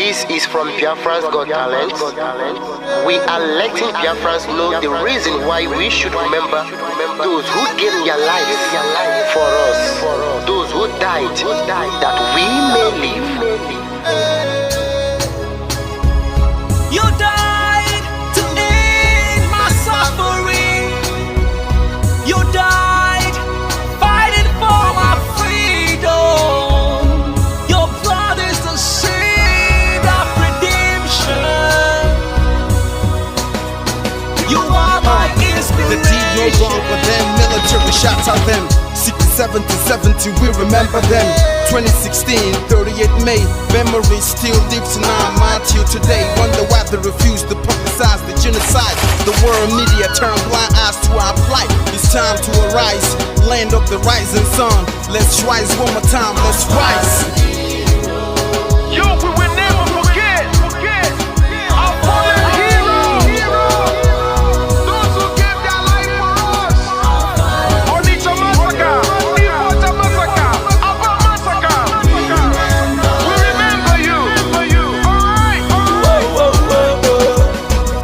This is from Biafra's Got Talent. We are letting Biafrans know the reason why we should remember those who gave their lives for us, those who died that we may live. You died to end my suffering. You died fighting for my freedom. Your blood is the seed of redemption. You are my inspiration. The deed no longer them, military shots at them. 67 to 70, we remember them. 2016, 38 May, memory still lives in our mind till today. Wonder why they refuse to publicize the genocide. The world media turn blind eyes to our plight. It's time to arise, land of the rising sun. Let's rise one more time, let's rise. Yo, we will never forget our fallen heroes, those who gave their life for us. Onitsha massacre, Ipocha massacre, Aba massacre. We remember you. Alright.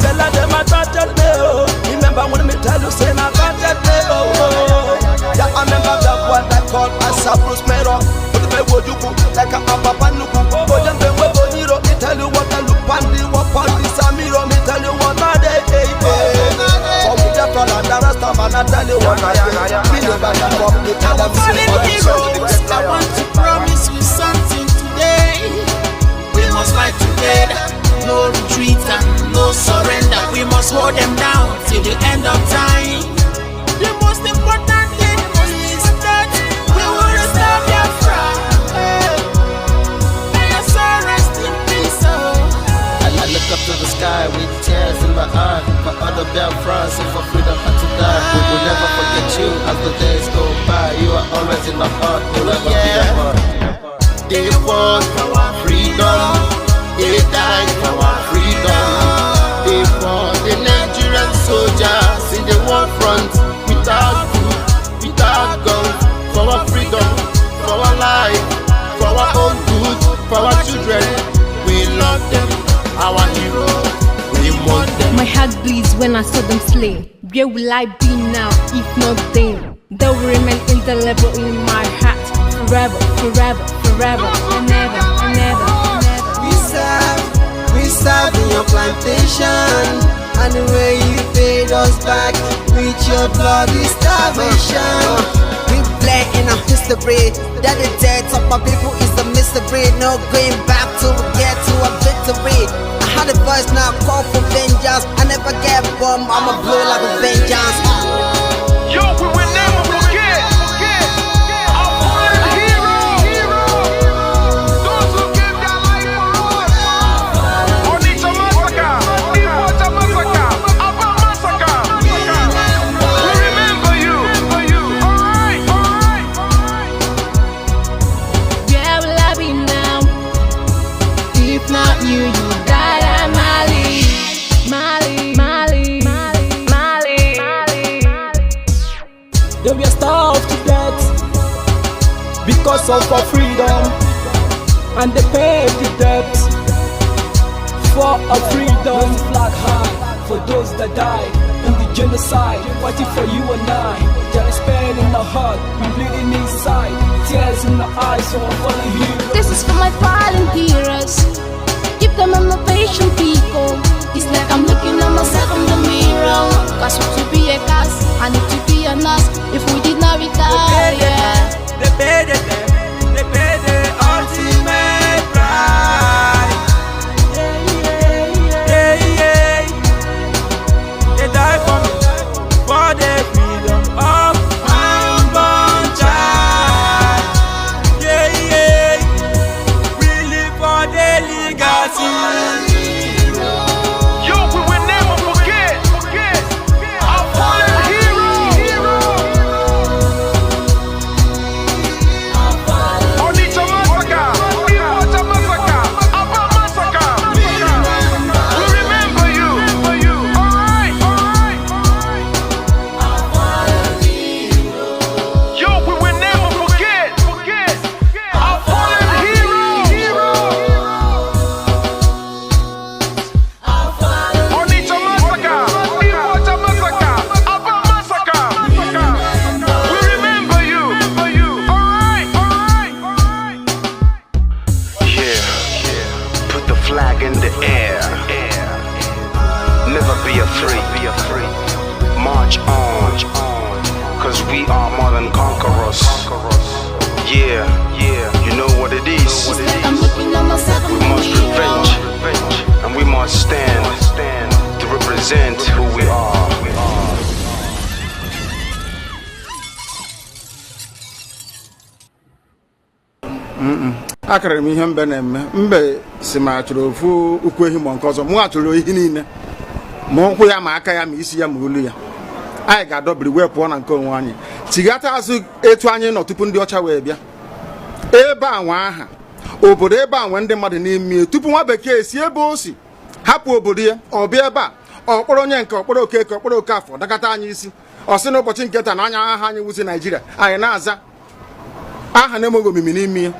Tell them I touched me, oh. Remember when me tell you say I touched me, oh. Yeah, I remember that one that called us a Bruce Mero. But the way you go like a papa nuku. Oh, then the way you me tell you what I look pandi, what pandi samiro. Me tell you what I day. For we just all under us, man. I tell you what I am. Me never give up. Me tell them heroes, I want to promise you something today. We must fight together, no retreat and no surrender. We must hold them down till the end of time. The most important thing is that we will restore Biafra. May your soul rest in peace. I look up to the sky with tears in my eye. For other Biafrans and for freedom had to die. We will never forget you as the days go by. You are always in my heart, forever be a part. They fought for our freedom, they died for our freedom. They fought the Nigerian soldiers in the war front, without food, without guns, for our freedom, for our life, for our own good, for our children. We love them, our heroes, we want them. My heart bleeds when I saw them slain. Where will I be now if not them? They will remain indelible in my heart forever, forever, forever, and ever, and ever, and ever. We serve in your plantation, and the way you paid us back with your bloody starvation. We bled in our history, that the death of my people is a mystery. No going back to get to a victory. I had a voice now call for vengeance. I never get bombed, I'ma blow like a vengeance. Yo, we will never forget our fallen heroes, those who gave their life for us. Onitsha massacre, Ipocha massacre, Aba massacre. We remember you. Alright. Where will I be now if not you? You died at Mali. They were starved to death because of our freedom, and they paid the debt for our freedom. Flag high for those that died in the genocide, fighting for you and I. There is pain in the heart, we bleeding inside, tears in the eyes of our fallen heroes. This is for my fallen heroes. Give them a motivation, people. It's like I'm looking at myself in the mirror. Cause to be a cast, I need to be a nurse. If we did not retire, They paid the ultimate price. They died for me, for the freedom of my unborn child. We live for the legacy. Yo, we will never forget our fallen heroes. She's like I'm looking at myself. We must revenge, and we must stand to represent who we are. Akara m ihe mbe na-eme mbe si ma chọrọ ofu ukwu ehi ma nke ọzọ mụ achọrọ ihe niile ma ụkwụ ya ma aka ya ma isi ya ma olu ya anyị ga-adọbiri wee pụọ na nke onwe anyị tigata azụ etu anyị nọ tupu ndị ọcha wee bịa ebe a nwa aha obodo ebe a nwe ndị mmadụ n'ime tupu nwa bekee si ebe o si hapụ obodo ya ọ bịa ebe a ọkpọrọ onye nke ọkpọrọ okeke ọkpọrọ okafọ dakata anyị isi ọ sị n'ụbọchị nke taa na anya aha anyị wuzi Naijiria anyị na-aza aha na-emeghị omimi n'ime ya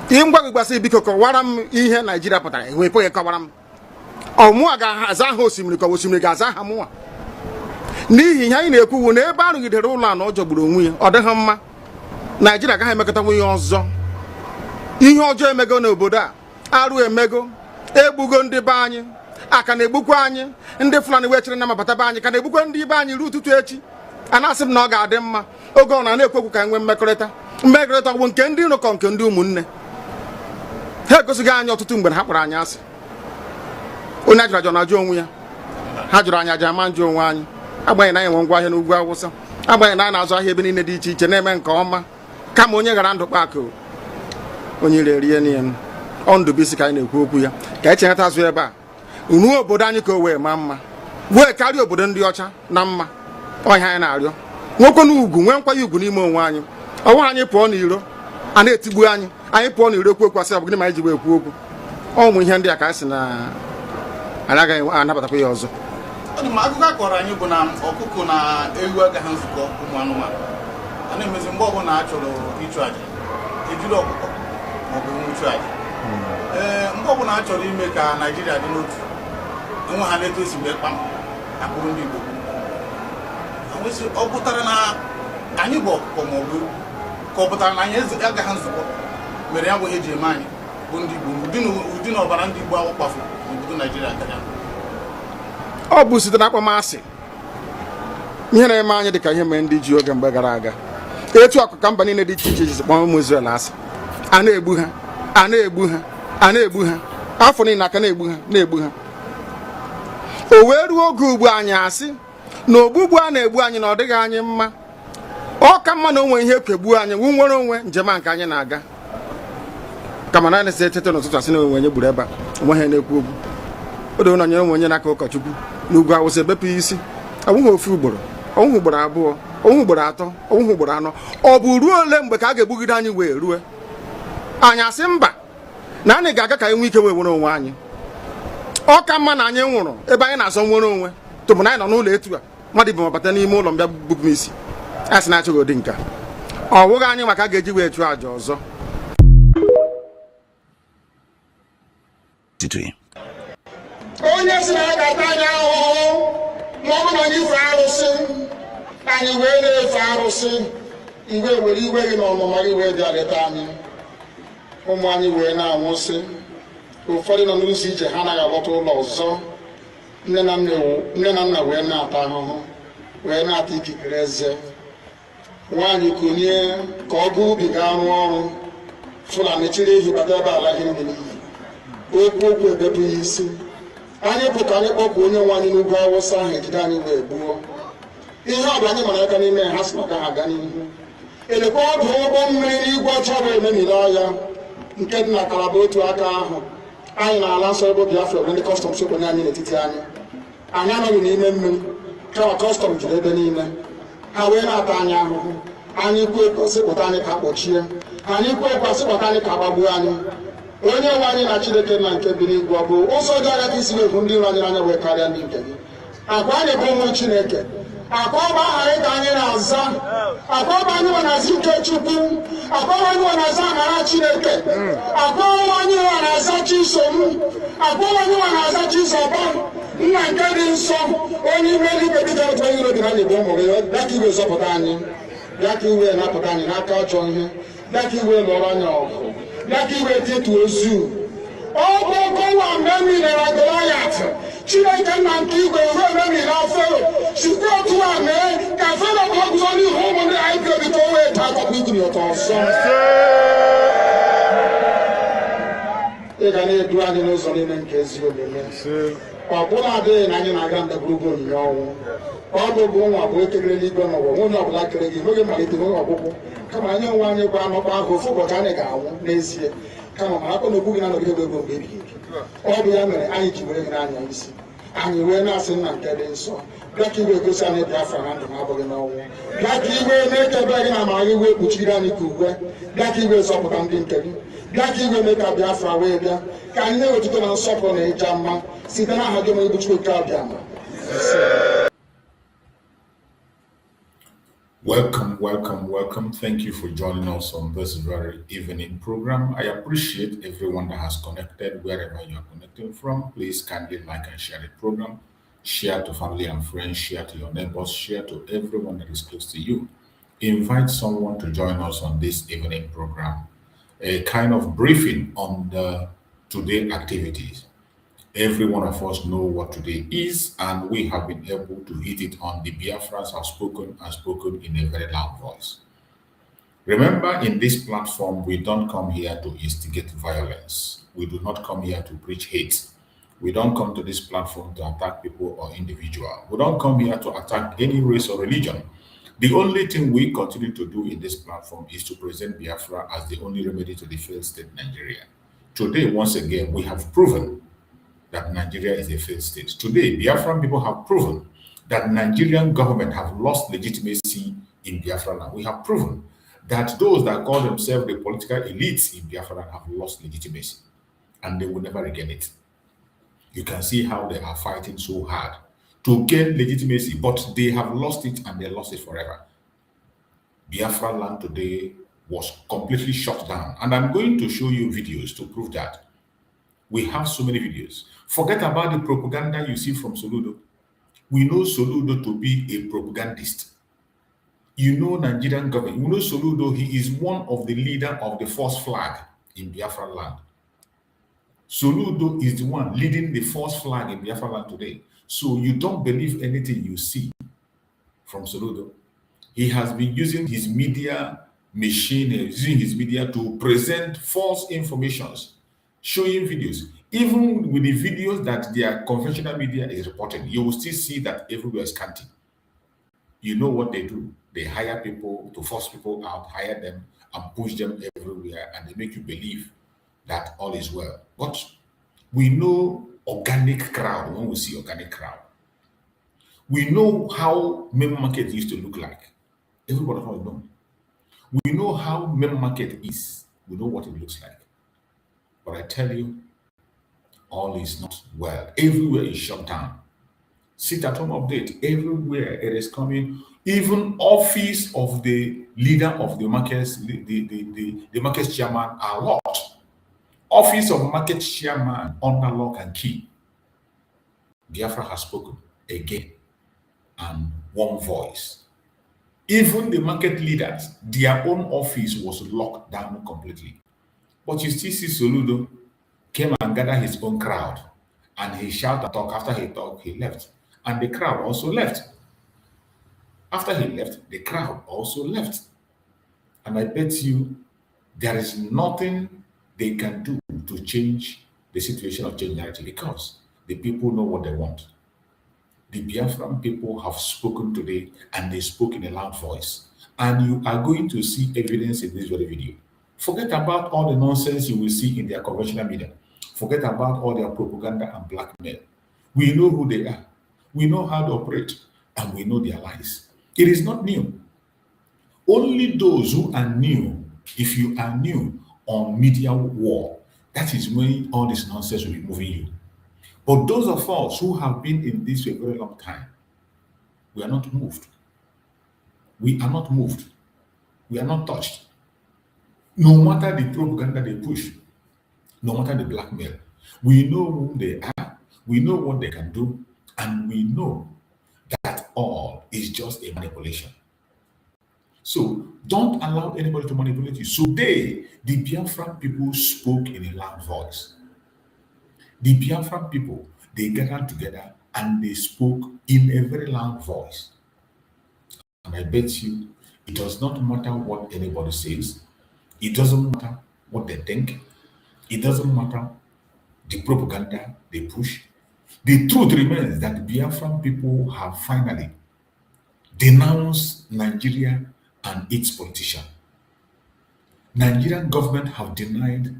ihe ngwa gị gbasị biko kọwara m ihe Naijiria pụtara enwepụghị kọwara m ọmụa ga-aza aha osimiri ka osimiri ga-aza aha mụnwa n'ihi ihe anyị na-ekwuwu na ebe arụgidere ụlọ a na ọ jọgburu onwe ya ọ dịghị mma Naijiria agaghị emekọtanwu ihe ọzọ ihe ọjọọ emego n'obodo a arụ emego egbugo ndị be anyị aka na-egbukwa anyị ndị Fulani wee chere na mabata be anyị ka na-egbukwa ndị be anyị ruo ụtụtụ echi a na-asị m na ọ ga-adị mma oge ọ na-ekwu ka nwee mmekọrịta bụ nke ndị iro kọ nke ndị ụmụnne ha egosighị anyị ọtụtụ mgbe ha kpọrọ anyị asị onye ajụrụ ajụ na-ajụ onwe ya ha jụrụ anyị aja ama njụ onwe anyị agbanyeghị na anyị nwe ngwa ahịa n'ugwu Awụsa agbanyeghị na anyị na-azụ ahịa ebe niile dị iche iche na-eme nke ọma kama onye ghara ndụ kpakụ onye ire rie n'ihe ọ Ndụbụisi ka anyị na-ekwu okwu ya ka anyị cheghata azụ ebe a ruo obodo anyị ka o wee maa mma wee karịa obodo ndị ọcha na mma ọhịa anyị na-arịọ nwekwe na ugwu nwee nkwanye ugwu n'ime onwe anyị ọnwa anyị pụọ n'iro a na-etigbu anyị pụọ n'iro ekwu okwu asị ọ bụ gịnị ma anyị ji wee ekwu okwu ụmụ ihe ndị a ka anyị sị na anyị agaghị anabatakwa ya ọzọ akụkọ akọrọ anyị bụ na ọkụkọ na ewu agaghị nzukọ ụmụ anụmanụ a na-emezi mgbe ọbụla a chọrọ ịchụ aja ejiri ọkụkọ maọbụ nwụchụ aja mgbe ọbụla a chọrọ ime ka Naijiria dị n'otu enwe ha na-eto esi wee kpam akpụrụ ndị Igbo ọ pụtara na anyị bụ ọkụkọ maọbụ ka ọ pụtara na anyị agaghị nzukọ mere ya bụ ihe eji eme anyị bụ ndị Igbo ụdị na ọbara ndị Igbo ahụ kpafu n'obodo Naijiria agaghị ọ bụ site na akpamasị ihe na-eme anyị dịka ihe mere ndị ji oge mgbe gara aga etu akụ ka mba niile dị iche iche ji kpọọ ụmụ Izrel asị a na-egbu ha a na-egbu ha a na-egbu ha afọ niile aka na-egbu ha o wee ruo oge ugbu anyị asị na ogbugbu a na-egbu anyị na ọ dịghị anyị mma ọ ka mma na onwe ihe ekegbuo anyị wu nwere onwe njem a nke anyị na-aga kama na na-esi etete n'ụtụtụ asị na onwe onye gburu ebe a onwe ha na-ekwu okwu o doo na nyere onwe onye n'aka ụkọchukwu n'ugwu Awụsa ebepụ isi ọnwụghị ofu ugboro ọnwụghị ugboro abụọ ọnwụghị ugboro atọ ọnwụghị ugboro anọ ọ bụ ruo ole mgbe ka a ga-egbugide anyị wee rue anyị asị mba na anyị ga-aga ka anyị nwee ike wee nwere onwe anyị ọ ka mma na anyị nwụrụ ebe anyị na-azọ nwere onwe tụbụ na anyị nọ n'ụlọ etu a mmadụ bụ mabata n'ime ụlọ mbịa bupụ m isi a sị na-achọghị ụdị nka ọ wụghị anyị maka a ga-eji wee chụọ àjà ọzọ onye si na ya ga-ata anyị ahụhụ ma ọ bụ na anyị fe arụsị anyị wee na-efe arụsị iwe were iwe gị na ọmụma gị wee bịa leta anyị ụmụ anyị wee na-anwụsị ụfọdụ nọ n'ụzọ ije ha anaghị alọta ụlọ ọzọ nne na nna wee na-ata ahụhụ wee na-ata ikikere eze nwaanyị konye ka ọ gaa ubi ga arụ ọrụ Fulani chiri ehi bata ebe ala gị n'iyi okwu ebepụ ya isi anyị bụ ka anyị kpọpụ onye nwe anyị n'ugwu Awụsa ahụ ejide anyị wee gbuo ihe ọ bụ anyị mara aka n'ime ha si maka ha aga n'ihu elekwa ọdụ ụgbọ mmiri n'igwe ọcha bụ ememiri ọhịa nke dị na Kalaba otu aka ahụ anyị na-ala nsọ ebe Biafra ndị kọstọm sokonye anyị n'etiti anyị anọghị n'ime mmiri kama kọstọm jiri ebe niile ha wee na-ata anyị ahụhụ anyị kwuo ekosịpụta anyị ka kpọchie anyị kwuo ekwasịpụta anyị ka gbagbuo anyị onye nwe anyị na Chineke na nke bi n'igwe ọ bụ ụzọ dị agha ka isi na-ekwu ndị iro anyị n'anya wee karịa ndị nke gị akwa anyị bụ ụmụ Chineke akwa ọba aha anyị ka anyị na-aza akwa ọba anyị nwe na-aza ike Chukwu akwa ọba anyị nwe na-aza amara Chineke akwa ọba anyị nwe na-aza Chisom akwa ọba anyị nwe na-aza Chizọba nna nke dị nsọ onye ime eluigwe dịka otu onye iro dị na anyị bụ ụmụ gị bịa ka iwe zọpụta anyị bịa ka iwe napụta anyị n'aka ọjọọ ihe bịa ka iwe lụọrọ anyị ọgụ bịa ka iwe tetu ozu ọ bụ ọkọwa mgbe emilere Goliath Chineke nna nke igwe ruo ememiri Fero sikwa otu a mee ka Fero ka ọ guzo n'ihu ụmụ ndị anyị ga-ebite o wee taa akọkọ ikiri ụtọ ọzọ ị ga na-edu anyị n'ụzọ niile nke ezi omume ọ bụla adịghị na anyị na-aga ndagwurugwu onyinye ọnwụ ọ bụbụ nwa bụ ekere eluigwe n'ụwa onye ọbụla kere gị nweghị mmalite nweghị ọgwụgwụ kama anyị onwe anyị kwa anọkwa ahụ ofu ụbọchị anyị ga-anwụ n'ezie kama ma akpọ na okwu gị na nọgide ego mgbe ebighị ebi ọ bụ ya mere anyị ji were gị n'anya isi anyị wee na-asị nna nke dị nsọ bịa ka iwe gosi anyị Biafra na ndụ na-abụghị n'ọnwụ bịa ka iwe na-ekebe gị na amara gị wee kpuchiri anyị ka uwe bịa ka iwe zọpụta ndị nke gị bịa ka iwe mee ka Biafra wee bịa ka anyị na-ewetụta na nsọpụrụ na ịja mma site n'aha gị onye bụ Chukwu nke abịa ma Welcome, welcome, welcome. Thank you for joining us on this very evening program. I appreciate everyone that has connected wherever you are connecting from. Please kindly like and share the program. Share to family and friends, share to your neighbors, share to everyone that is close to you. Invite someone to join us on this evening program. A kind of briefing on the today activities. Every one of us know what today is, and we have been able to hit it on. The Biafrans have spoken and spoken in a very loud voice. Remember, in this platform, we don't come here to instigate violence. We do not come here to preach hate. We don't come to this platform to attack people or individual. We don't come here to attack any race or religion. The only thing we continue to do in this platform is to present Biafra as the only remedy to the failed state Nigeria. Today, once again, we have proven that Nigeria is a failed state. Today, Biafran people have proven that Nigerian government have lost legitimacy in Biafra land. We have proven that those that call themselves the political elites in Biafra land have lost legitimacy, and they will never regain it. You can see how they are fighting so hard to gain legitimacy, but they have lost it, and they lost it forever. Biafra land today was completely shut down, and I'm going to show you videos to prove that. We have so many videos. Forget about the propaganda you see from Soludo. We know Soludo to be a propagandist. You know Nigerian government. You know Soludo, he is one of the leader of the false flag in Biafra land. Soludo is the one leading the false flag in Biafra land today. So you don't believe anything you see from Soludo. He has been using his media machine, using his media to present false informations, showing videos. Even with the videos that their conventional media is reporting, you will still see that everywhere is scanty. You know what they do? They hire people to force people out, hire them and push them everywhere, and they make you believe that all is well. But we know organic crowd when we see organic crowd. We know how main market used to look like. Everybody knows. We know how main market is. We know what it looks like. But I tell you, all is not well. Everywhere is shut down. Sit-at-home update. Everywhere it is coming. Even office of the leader of the markets, the market chairman are locked. Office of market chairman under lock and key. Biafra has spoken again and one voice. Even the market leaders, their own office was locked down completely. But you still see Soludo came and gathered his own crowd, and he shouted and talked. After he talked, he left, and the crowd also left. After he left, the crowd also left. And I bet you there is nothing they can do to change the situation of change narrative, because the people know what they want. The Biafran people have spoken today, and they spoke in a loud voice. And you are going to see evidence in this very video. Forget about all the nonsense you will see in their conventional media. Forget about all their propaganda and blackmail. We know who they are. We know how to operate, and we know their lies. It is not new. Only those who are new, if you are new on media war, that is when all this nonsense will be moving you. But those of us who have been in this for a very long time, we are not moved. We are not moved. We are not touched. No matter the propaganda they push, no matter the blackmail, we know who they are, we know what they can do, and we know that all is just a manipulation. So don't allow anybody to manipulate you. So the Biafran people spoke in a loud voice. The Biafran people, they gathered together and they spoke in a very loud voice. And I bet you, it does not matter what anybody says. It doesn't matter what they think. It doesn't matter the propaganda they push. The truth remains that Biafran people have finally denounced Nigeria and its politicians. Nigerian government have denied,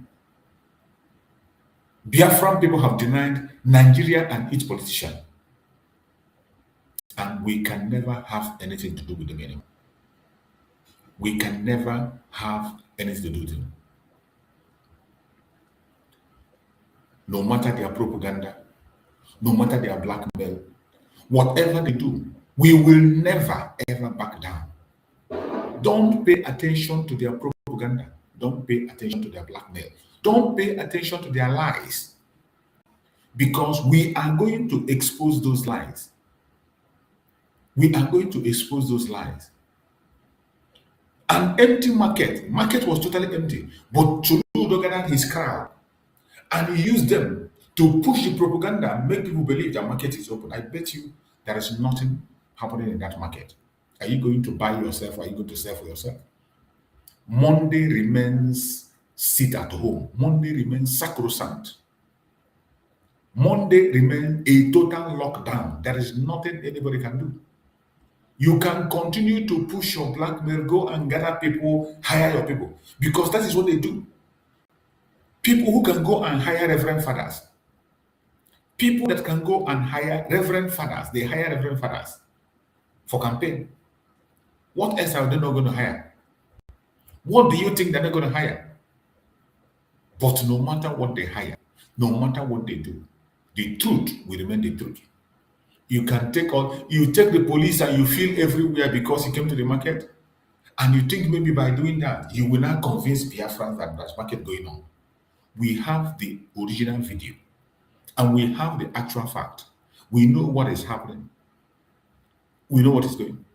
Biafran people have denied Nigeria and its politicians. And we can never have anything to do with them anymore. We can never have anything to do with them. No matter their propaganda, no matter their blackmail, whatever they do, we will never ever back down. Don't pay attention to their propaganda. Don't pay attention to their blackmail. Don't pay attention to their lies. Because we are going to expose those lies. We are going to expose those lies. An empty market. Market was totally empty. But Chuludo gathered his crowd and he used them to push the propaganda and make people believe that market is open. I bet you there is nothing happening in that market. Are you going to buy yourself or are you going to sell for yourself? Monday remains sit at home. Monday remains sacrosanct. Monday remains a total lockdown. There is nothing anybody can do. You can continue to push your blackmail, go and gather people, hire your people, because that is what they do. People who can go and hire reverend fathers. People that can go and hire reverend fathers, they hire reverend fathers for campaign. What else are they not going to hire? What do you think they're not going to hire? But no matter what they hire, no matter what they do, the truth will remain the truth. You can take the police and you feel everywhere because he came to the market. And you think maybe by doing that, you will not convince Biafrans that there's market going on. We have the original video and we have the actual fact. We know what is happening. We know what is going.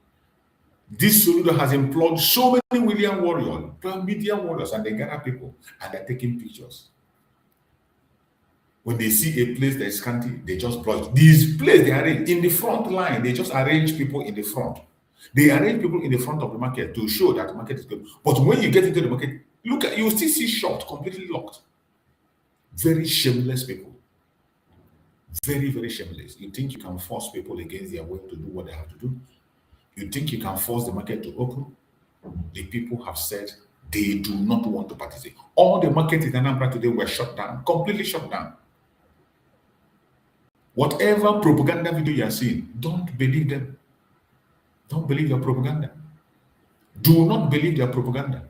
This Soludo has employed so many William warriors, media warriors, and they gather people and they're taking pictures. When they see a place that is scanty, they just block it. These places they arrange in the front line, they just arrange people in the front. They arrange people in the front of the market to show that the market is good. But when you get into the market, look at, you still see shops completely locked. Very shameless people. Very, very shameless. You think you can force people against their will to do what they have to do? You think you can force the market to open? The people have said they do not want to participate. All the markets in Anambra today were shut down, completely shut down. Whatever propaganda video you are seeing, don't believe them. Don't believe their propaganda. Do not believe their propaganda.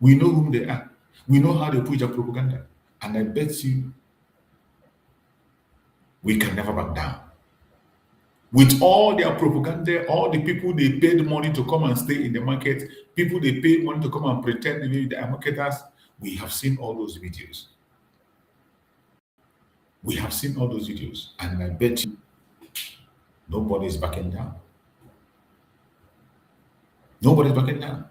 We know whom they are. We know how they push their propaganda. And I bet you we can never back down. With all their propaganda, all the people they paid money to come and stay in the market, people they paid money to come and pretend to be the marketers, we have seen all those videos. We have seen all those videos, and I bet you nobody is backing down. Nobody's backing down.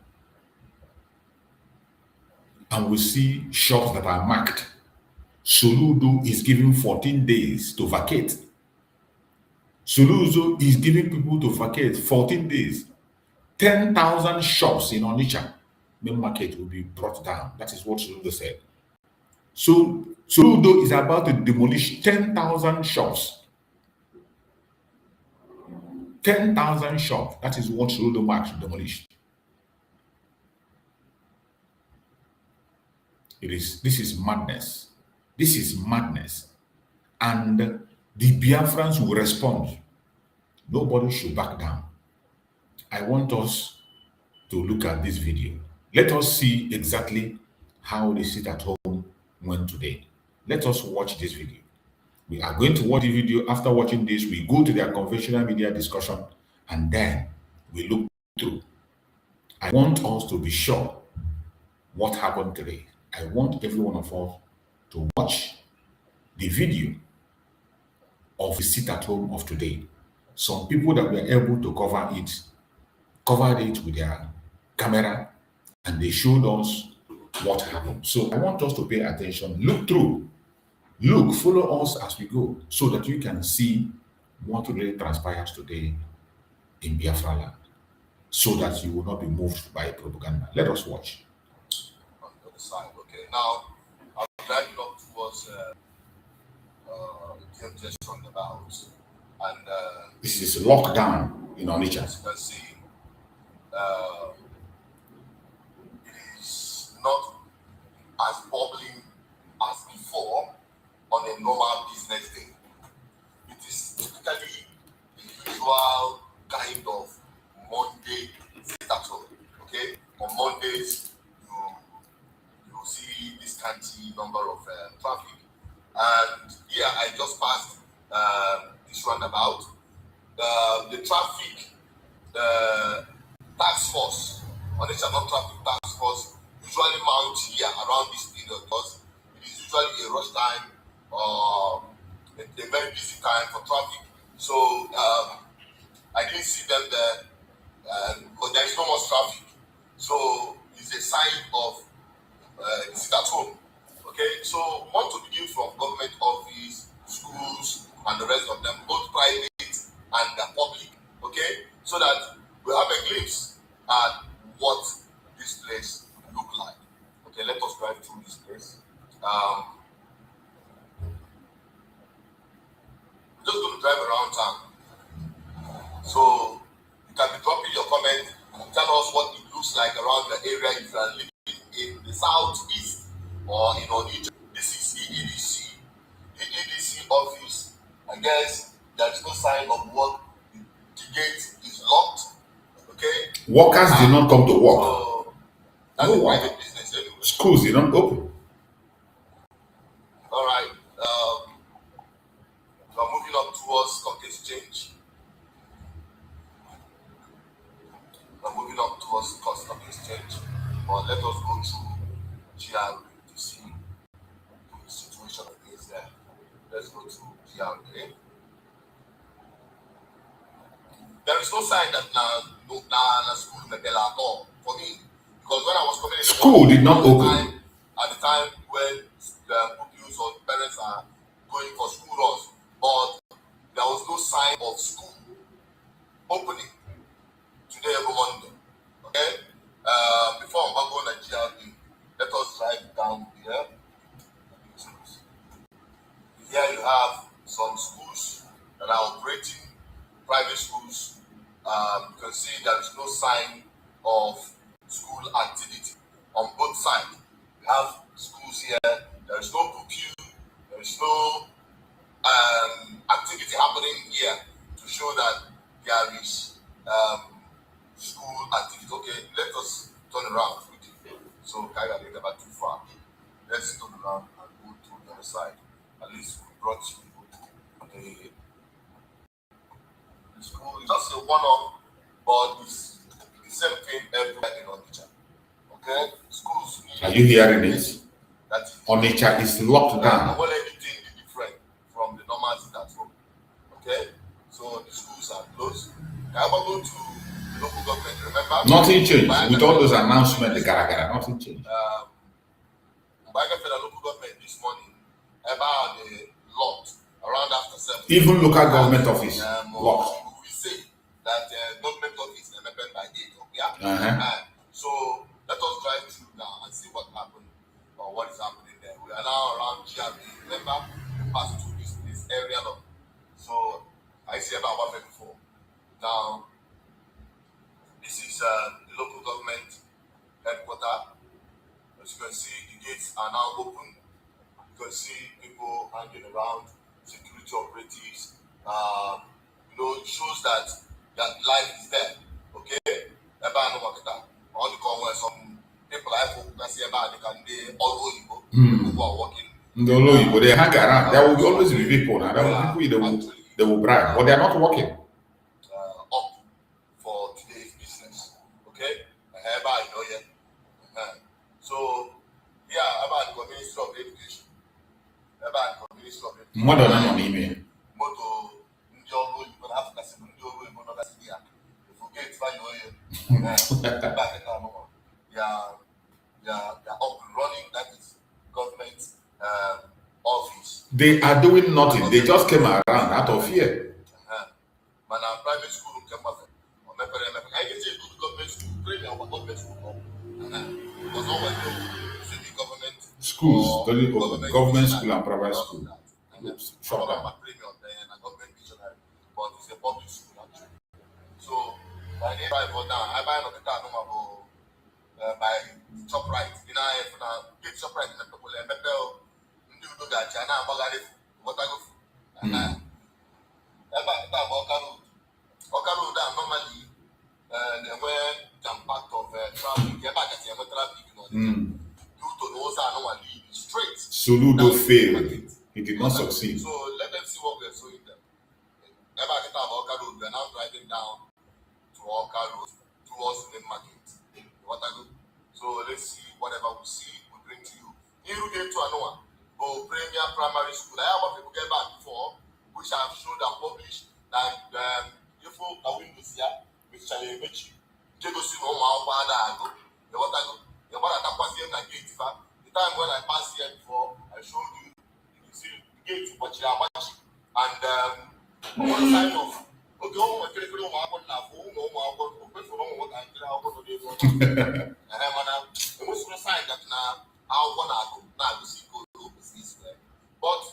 And we see shops that are marked. Soludo is giving 14 days to vacate. Soludo is giving people to vacate 14 days. 10,000 shops in Onitsha main market will be brought down. That is what Soludo said. So Soludo is about to demolish 10,000 shops. 10,000 shops. That is what Soludo marks to demolish. This is madness. This is madness. And the Biafrans will respond. Nobody should back down. I want us to look at this video. Let us see exactly how the sit-at-home went today. Let us watch this video. We are going to watch the video. After watching this, we go to their conventional media discussion and then we look through. I want us to be sure what happened today. I want every one of us to watch the video of the sit-at-home of today. Some people that were able to covered it with their camera, and they showed us what happened. So I want us to pay attention, look through, follow us as we go, so that you can see what really transpires today in Biafra land, so that you will not be moved by propaganda. Let us watch. On the other side, okay. Now, driving up towards the just roundabout, and this is lockdown in Onitsha. as you can see, it is not as bubbling as before on a normal business day. It is typically the usual kind of Monday sit-at-home. Okay, on Mondays you see this scanty number of traffic, and here I just passed this roundabout. The traffic task force, National Traffic Task Force, usually mount here around this period because it is usually a rush time or a very busy time for traffic. So I didn't see them there, but there is no more traffic. So it's a sign of sit at home. Okay, so want to begin from government office, schools, and the rest of them, both private and the public. Okay, so that we have a glimpse at what this place look like. Okay, let us drive through this place. We're just going to drive around town. So you can be dropping your comment and tell us what it looks like around the area if you are living in the southeast or in Onitsha. This is EDC. The EDC office. I guess there is no sign of work. The gate is locked. Okay. Workers did not come to work. So that's No a work. private business anyway. Schools did not open. All right. We're moving up towards stock exchange. We're moving up towards stock exchange. But let us go through GRA to see the situation that is there. Let's go to GRA. There is no sign that na school may be at all for me. Because when I was coming in, School did not open. At the time when the pupils or parents are going for school runs, but there was no sign of school opening today every Monday. Okay? Before I'm going to Nigeria, let us drive down here. Here you have some schools that are operating, private schools. You can see there is no sign of school activity on both sides. You have schools here, there is no pupil, there is no activity happening here to show that there is school activity. Okay, let us turn around quickly. So Kaya is never too far. Let's turn around and go to the other side. At least we brought you to the school. It's just a one-off, but it's the same thing everywhere in Onitsha. Okay, schools. Are you hearing it? That is Onitsha is locked down. well, anything is different from the normal sit-at-home. Okay, so the schools are closed. I ever go to the local government, remember? Nothing changed. With all those announcements, the gara, nothing changed. Back after the local government this morning, about the lot around after 7. Even local government office locked. We say that government office is open by 8. Uh-huh. So let us drive through now and see what happened or what is happening there. We are now around GRB. Remember, we passed through this area now. So I see about 154. Now, this is the local government headquarters. As you can see, the gates are now open. You can see people hanging around, security operatives. It shows that life is there. Okay? All the comments, some people I can see about they can be all Igbo. People who are working. But they hang around. There will always be people now. There will be people they will bribe, but they are not working. Up for today's business. Okay? So, yeah, about the Ministry of Education. About the Ministry of Education. More than an email. Moto, Njogo, you can have to say, Njogo, you can have to say, if you get fine, they are up and running. That is government office. They are doing nothing. They just came around out of fear. But our private school came up. I can say go to government school, pray about government school. Because all my the government schools, or government school and private school. Oops, shut down. Premium, then a government missionary, but it's a public school actually. So by the time I buy another car no by ShopRite. You know, if I get ShopRite in the people, I met do that. China, I'm going to what I go. About Okaro normally they were jam part of traffic. Due to those are normally straight. Soludo failed. He did not succeed. So let them see what we're showing them. About Okaro, we're now driving down to Okaro towards the market. What I do? So let's see whatever we see we bring to you. Here we get to Anoa. Go Premier Primary School. I have what people get back before, which I have showed and published that if you are Windows here, which shall make you take us no more I go. The what I go. The what I pass here in the gate. The time when I passed here before, I showed you. You see the gate, but you are much. And one sign of okay, oh my God, no more now. No more. For what I tell you, what they want. And I'm most sign that now I want to go. Now we see go this way. But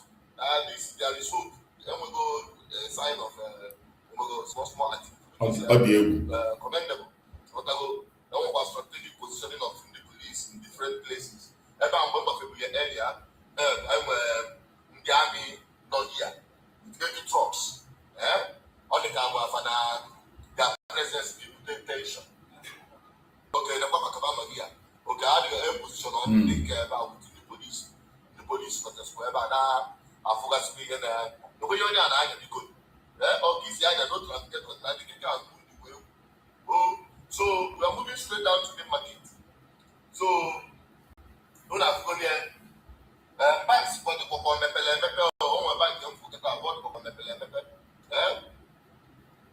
this there is hope. Then we go sign of we go small activity. Commendable. What I go. Then we go strategic positioning of the police in different places. Ever I'm going to be earlier. I'm in the army not here. It's trucks. On the camera for their presence in the tension. Okay, the Papa Kabama here. Okay, how do you position on take care about the police? The police for the square, but now I forgot to be in there. The way you're there, I be good. Oh, this year, I don't have to get what I think I can do. Oh, so we are moving straight down to the market. So, don't have to go there. Banks for the Coco Mepe, oh, my bank, don't forget about Coco Mepe.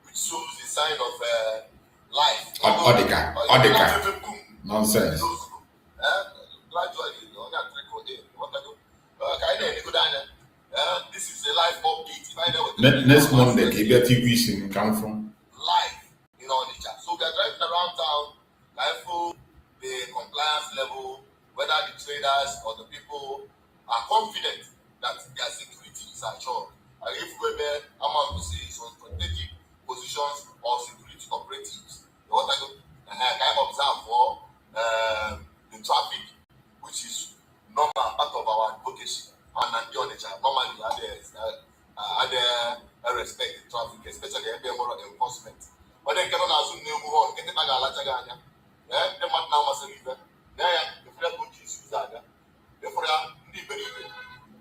Which shows the sign of life. Odika. Nonsense. Gradually, this is a life update. Next Monday, KBTV in confront. Life in Onitsha. So we are driving around town, mindful the compliance level, whether the traders or the people are confident that their security is assured. And if we were among to say on strategic positions or security operatives, what I can observe for the traffic, which is normal part of our advocacy, and normally they respect the traffic, especially the moral enforcement. But then, can I assume new one? Get the bag of Latagana? The man now must leave it. There, if you have good issues, if you are liberated,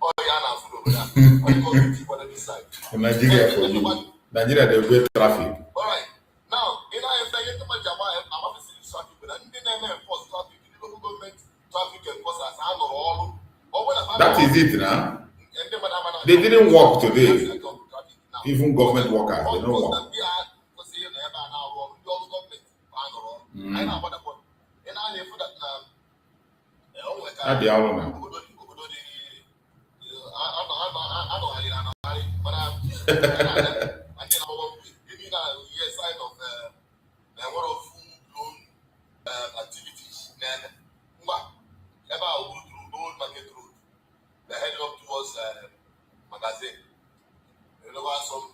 or Yana food over there, or you go to the other side. Nigeria for you. Nigeria, they will traffic. All right. Now, in our effect, I'm obviously traffic, but I didn't enforce traffic. The local government traffic enforcers are not all. That is it now. They didn't work today. Even government workers, they don't work. That's the hour now. Activities. About Old Market Road, they're heading up towards Magazine. You know, some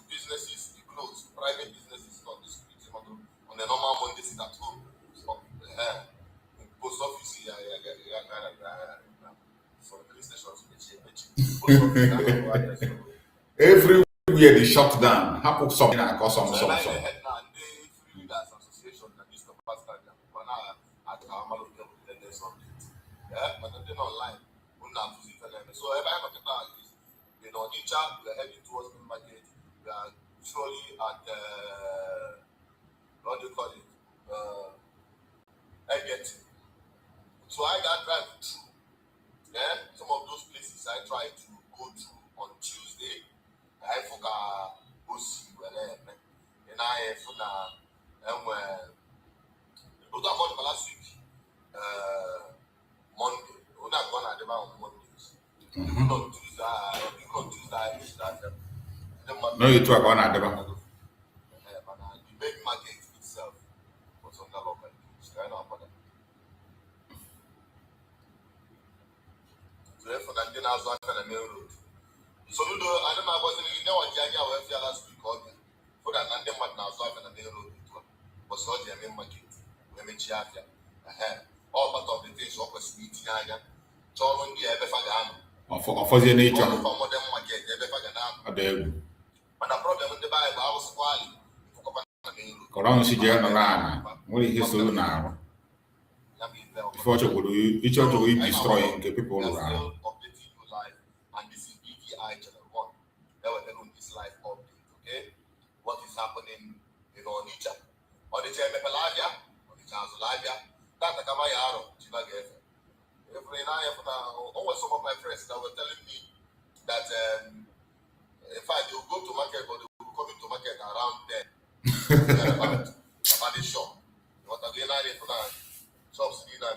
businesses closed, private businesses not the streets on the normal Monday Sit-At-Home. Post office here, for the police stations. Everywhere they shut down. Happen something and cause some. But they're not online. So everybody is in Onitsha, we are heading towards the market. We are surely at what do you call it? Egget. So I got drive through. Some of those places I try to go to on Tuesday. I forgot and I last week. Monday. We're not going to on Mondays. You don't do that. No, you talk on that. The big market itself was on the local. for the dinner's after the main road. So, I don't know what you know what Jania will feel last week or for that and then what now after the main road was all the main market. Women Chiafia. All part of the things of a sweet Naya. So, when you ever find for the nature for modern market, ever find but the problem with the Bible, I was quality. Koran si je no na what is so now before each other will destroy the people around. And this is BVI channel 1. They were doing this live update, okay? What is happening in Onitsha? Onitsha Mepelavia, Onitsha Zolavia, that's a Kamayaro, Chibagef. Every night, always some of my friends that were telling me that in fact, you go to market, but they will come into market around 10. About the shop. What are they like for that? Shops in the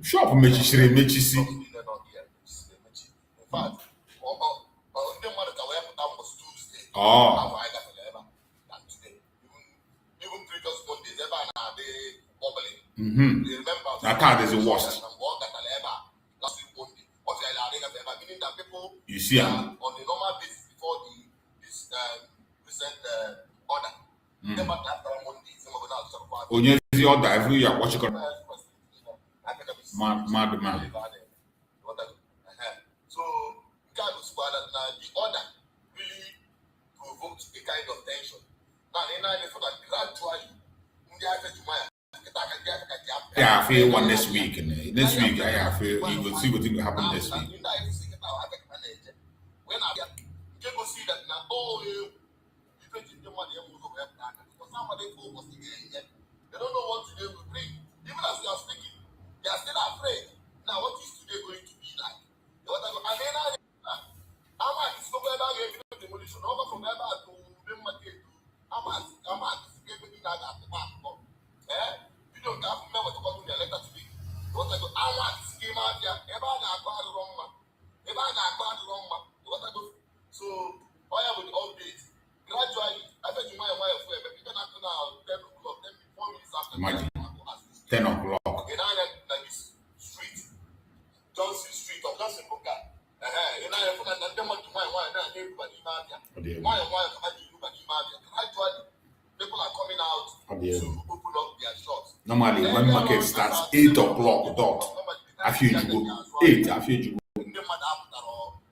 Shop Mechi. In fact, the one that I put down was Tuesday. I got than today. Even previous Mondays, ever now they bubbling. You remember that card is the worst. Last week Monday. Meaning that people you see on the normal basis before this recent order. Onye the order every year what you got mad man. So God was the order really provoked a kind of tension. Now for that gradually I feel one next week next week I feel you will see what will happen this week. When I people see that now they don't know what today will bring. Even as they are speaking, they are still afraid. Now, what is today going to be like? And then I'm at demolition over from ever to market. I'm at giving that at the back. You don't have to remember what the letter to be. What I go, I want to scheme out here. Ever got the wrong man. Ever got the wrong man. What I go. So, why I would update gradually. I bet you my wife will be people not now 10 o'clock, then 4 minutes after. Imagine 10 o'clock. In Ireland, like this street, Johnson Street or Johnson Boka. In Ireland, and then what to my wife and everybody in my wife, gradually, people are coming out to open up their shops. Normally, when market starts 8 o'clock dot. I feel you go 8. I feel you go.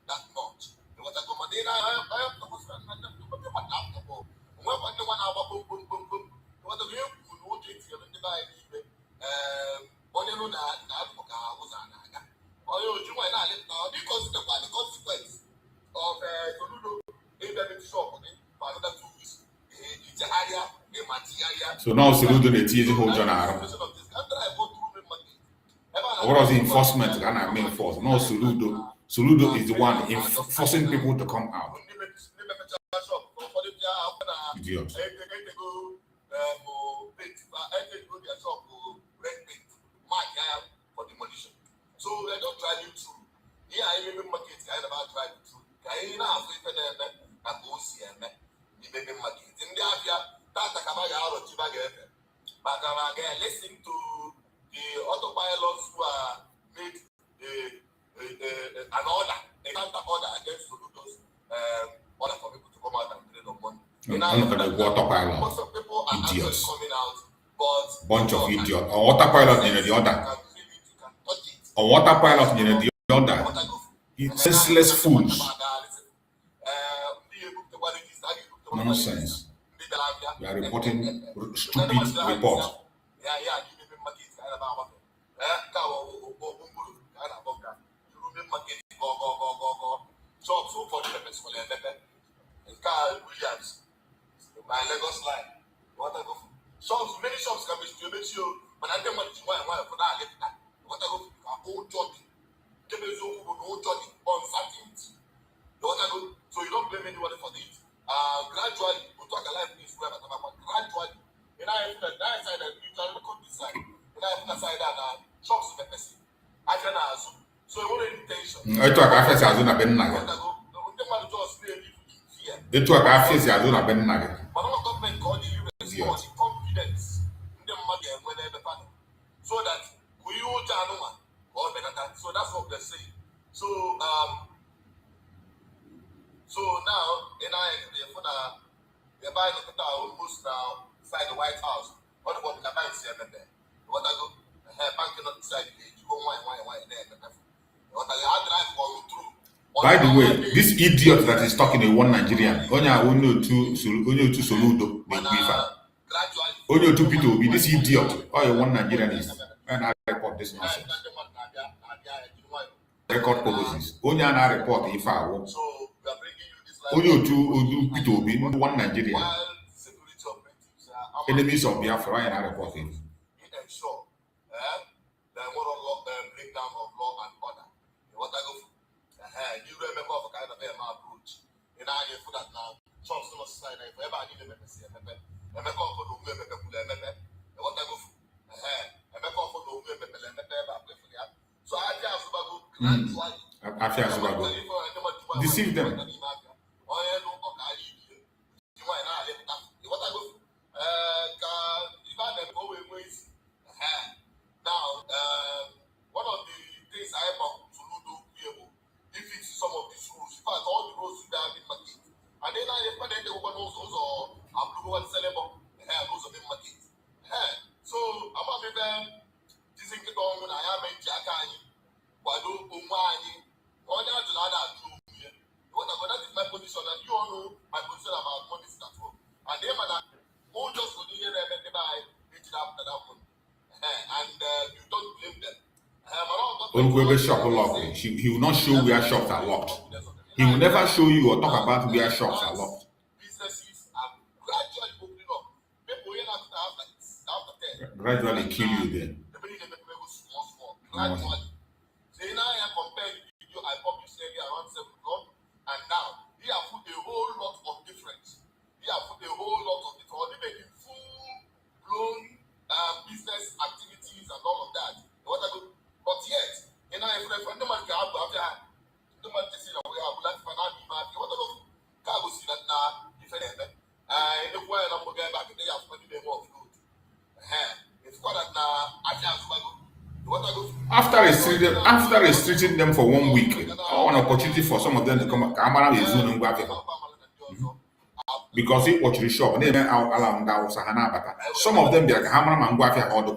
That much. What I go, I am supposed to because the consequence of so now Soludo the TZ whole journal. What was the enforcement can I mean force? No Soludo is the one forcing people to come out. Idiot. So they don't drive you through. Yeah, I remember market. I never drive you through. I now have to go see the baby market. In the area, that's a Kabaya or Chibagate. But I listen to the autopilots who are made an order, a counter order against those order for people to come out and trade on money. Most of people are actually coming out, but bunch of idiots. Or autopilot in the other. Or autopilot in the other. Senseless fools. Nonsense. We are reporting stupid report. My Lagos line. What I go for? Shops, many shops can be still make you, but I don't want to why for that later. What I go for? Old Jordan. Old Jordan uncertainty. What I go, so you don't blame anybody for this. Gradually, we talk a life is where but gradually, and I have that side that you can record this side. And I have that side that shops with the person. I can assume. So you want intention. I talk after Azuna Ben Naga. They talk after Azuna Ben Naga. But our government called the US for the confidence in the money and whenever so that we all so that's what they're saying. So now, in the buy the almost now inside the White House. What about the bank say what I go bank not decide you go why there. What I drive for through. By the way, this idiot that is talking a one Nigerian, only two soludo, only two people be this idiot, or a one Nigerian is, and I report this nonsense. Record purposes. Only an report if I want. Only two people be one Nigerian. Enemies of Biafra and I report him. Ensure the moral breakdown of law and order. What I go for? You remember of a kind of approach. And I for that now. Trust no society if ever I need a member. I make up for the women. What I go for? I make up for the women. So I just about deceive them. Now, one of the things I have to do if it's some of these rules, in fact, all the rules you have in market, and then I have they open also I'm blue and sellable, rules of the market. So I'm a bit dissing it on when I am in Jackani, Wado, Umani, or not to that room here. What that is my position, and you all know my position about money at home. And they man, who just go here and buy it after that one. And you don't blame them. He will not show where shops are locked. He will never show you or talk about where shops are locked. Businesses are gradually opening up. People here after Gradually kill you there. Gradually. So now I am comparing the video I published earlier around 7 o'clock, and now he have put a whole lot of difference. He have put a whole lot of difference. They making full-blown business activities and all of that. What I do? But yet, if no man can have no man can see that we have like financial market. What I do? Can go see that now? If I never, the way I'm going back, they have money they more good. It's quite that now. I can't go. After restricting them for 1 week, an opportunity for some of them to come. Because it was the shop, they went out along that. Some of them, they are hammer and guafia or the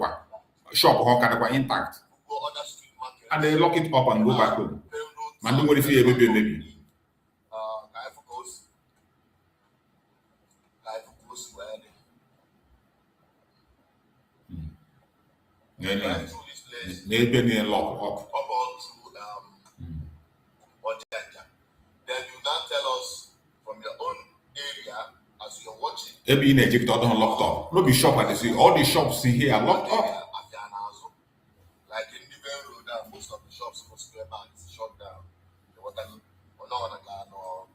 shop or intact. And they lock it up and go back home. Man, do what if you maybe. Maybe lock up. Then you now tell us from your own area as you're watching. Maybe in Egypt, I don't locked up. No be shop at the sea. All the shops in here are locked up. Like in the road, most of the shops for square bags shut down. The water or no one can or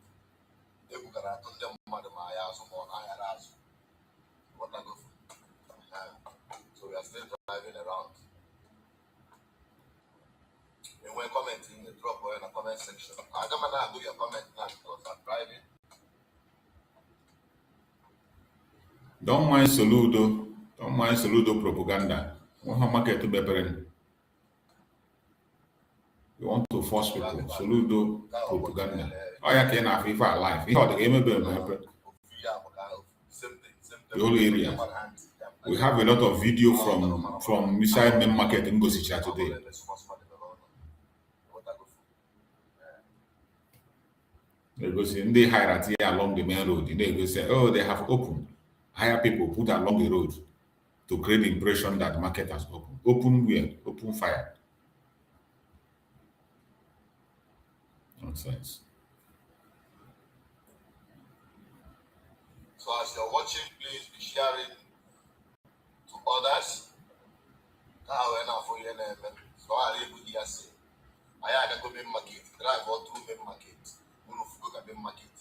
they will get to them mother my house or my house. What I go so we are still driving around. And when commenting, drop in the comment section. I don't know do your comment now because I'm driving. Don't mind Soludo. Don't mind Soludo propaganda. Market to be you want to force people. Soludo propaganda. Oh, yeah, can have if I life. You the game the whole area. We have a lot of video from inside main market in Gosicha today. They go see they hierarchy along the main road. They go say, oh, they have opened. Hire people put along the road to create the impression that the market has opened. Open where? Open fire. Nonsense. So as you're watching, please be sharing to others. So I really say, I had a good market, drive all through main market. Market.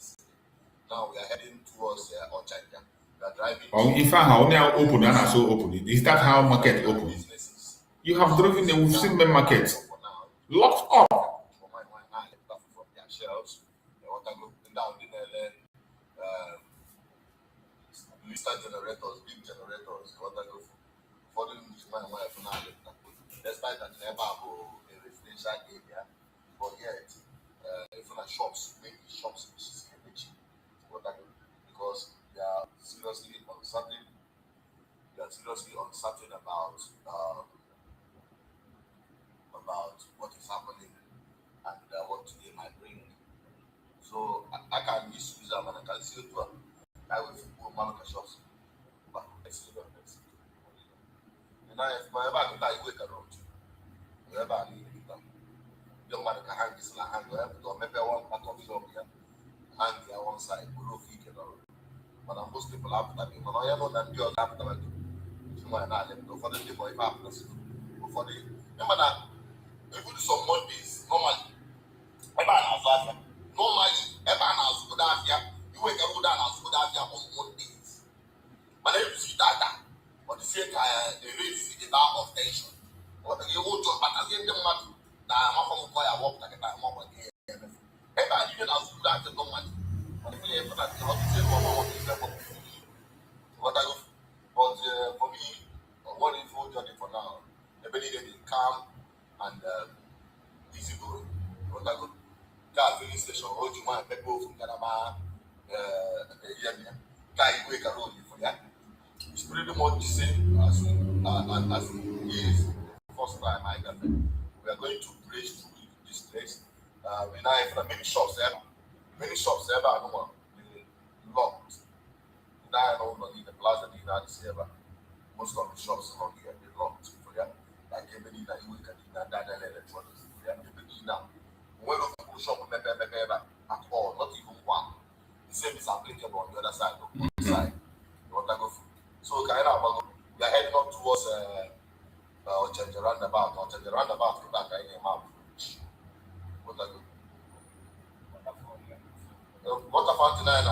Now we are heading towards Ochanja. We are driving. If I only open and so open, is that how market open? You have driven them, we've seen the market locked up. From their shelves, they want to go down lister generators, big generators. They want to go for the despite that never have a residential area. but yet, if you shops, maybe shops which is because they are seriously uncertain. They are seriously uncertain about what is happening and what they might bring. So I can misuse them and I can see it. I will go market shops. But I see them. And I if my bag I wake around. Wherever I need it. Young man can hang this hand wherever to maybe one part of shop here. Hang here one side, below feet and all. But most people have that. But I know that you have to do. You might not let go for the day, but if I have to for the remember that if you do some Mondays, normally, everyone has good idea. You wake up good idea on Mondays. But then you see that, but the same time, they raise the amount of tension. But you go to but at the end of the month, I'm not going to work like a time of the year. Everybody even has good idea, no money. But if you have that, you have to say, what I go. But for me, what is full journey for now? Everybody is calm and easy going. What I go. Car filling station, hold you want people from Canada, Guy wake a road for that. It's pretty much the same as it is. First time I got it. We are going to bridge through this place. We now have many shops there. Many shops there, but no locked. Now I don't know the plaza in the ever. Most of the shops around here they locked for that. Like everybody that you can do that electronics. Now. When you shop ever at all, not even one. The same is applicable on the other side of the side. You want to go through. So kind of we are heading up towards change the roundabout or change the roundabout to that kind of map. What I go? Water fountain I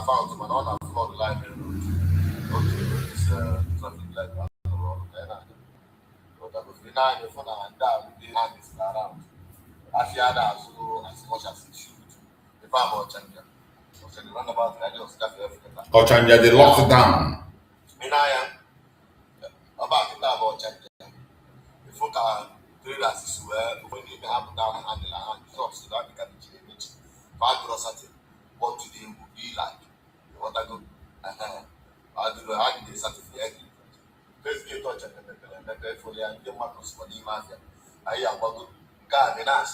found but on a flood line road. This traffic light. What I go? We now in front and down the hand is around. As much as it should. If I'm about Chanja, so the roundabout I just got Africa. Oh, Chanja, they locked it down. I am about Chanja. If you can trade as is where when you have down and jobs to that can change. What today would be like. What I go, I do the certificate. Let's get touch and for the Marcos for the mafia. I am about Minas.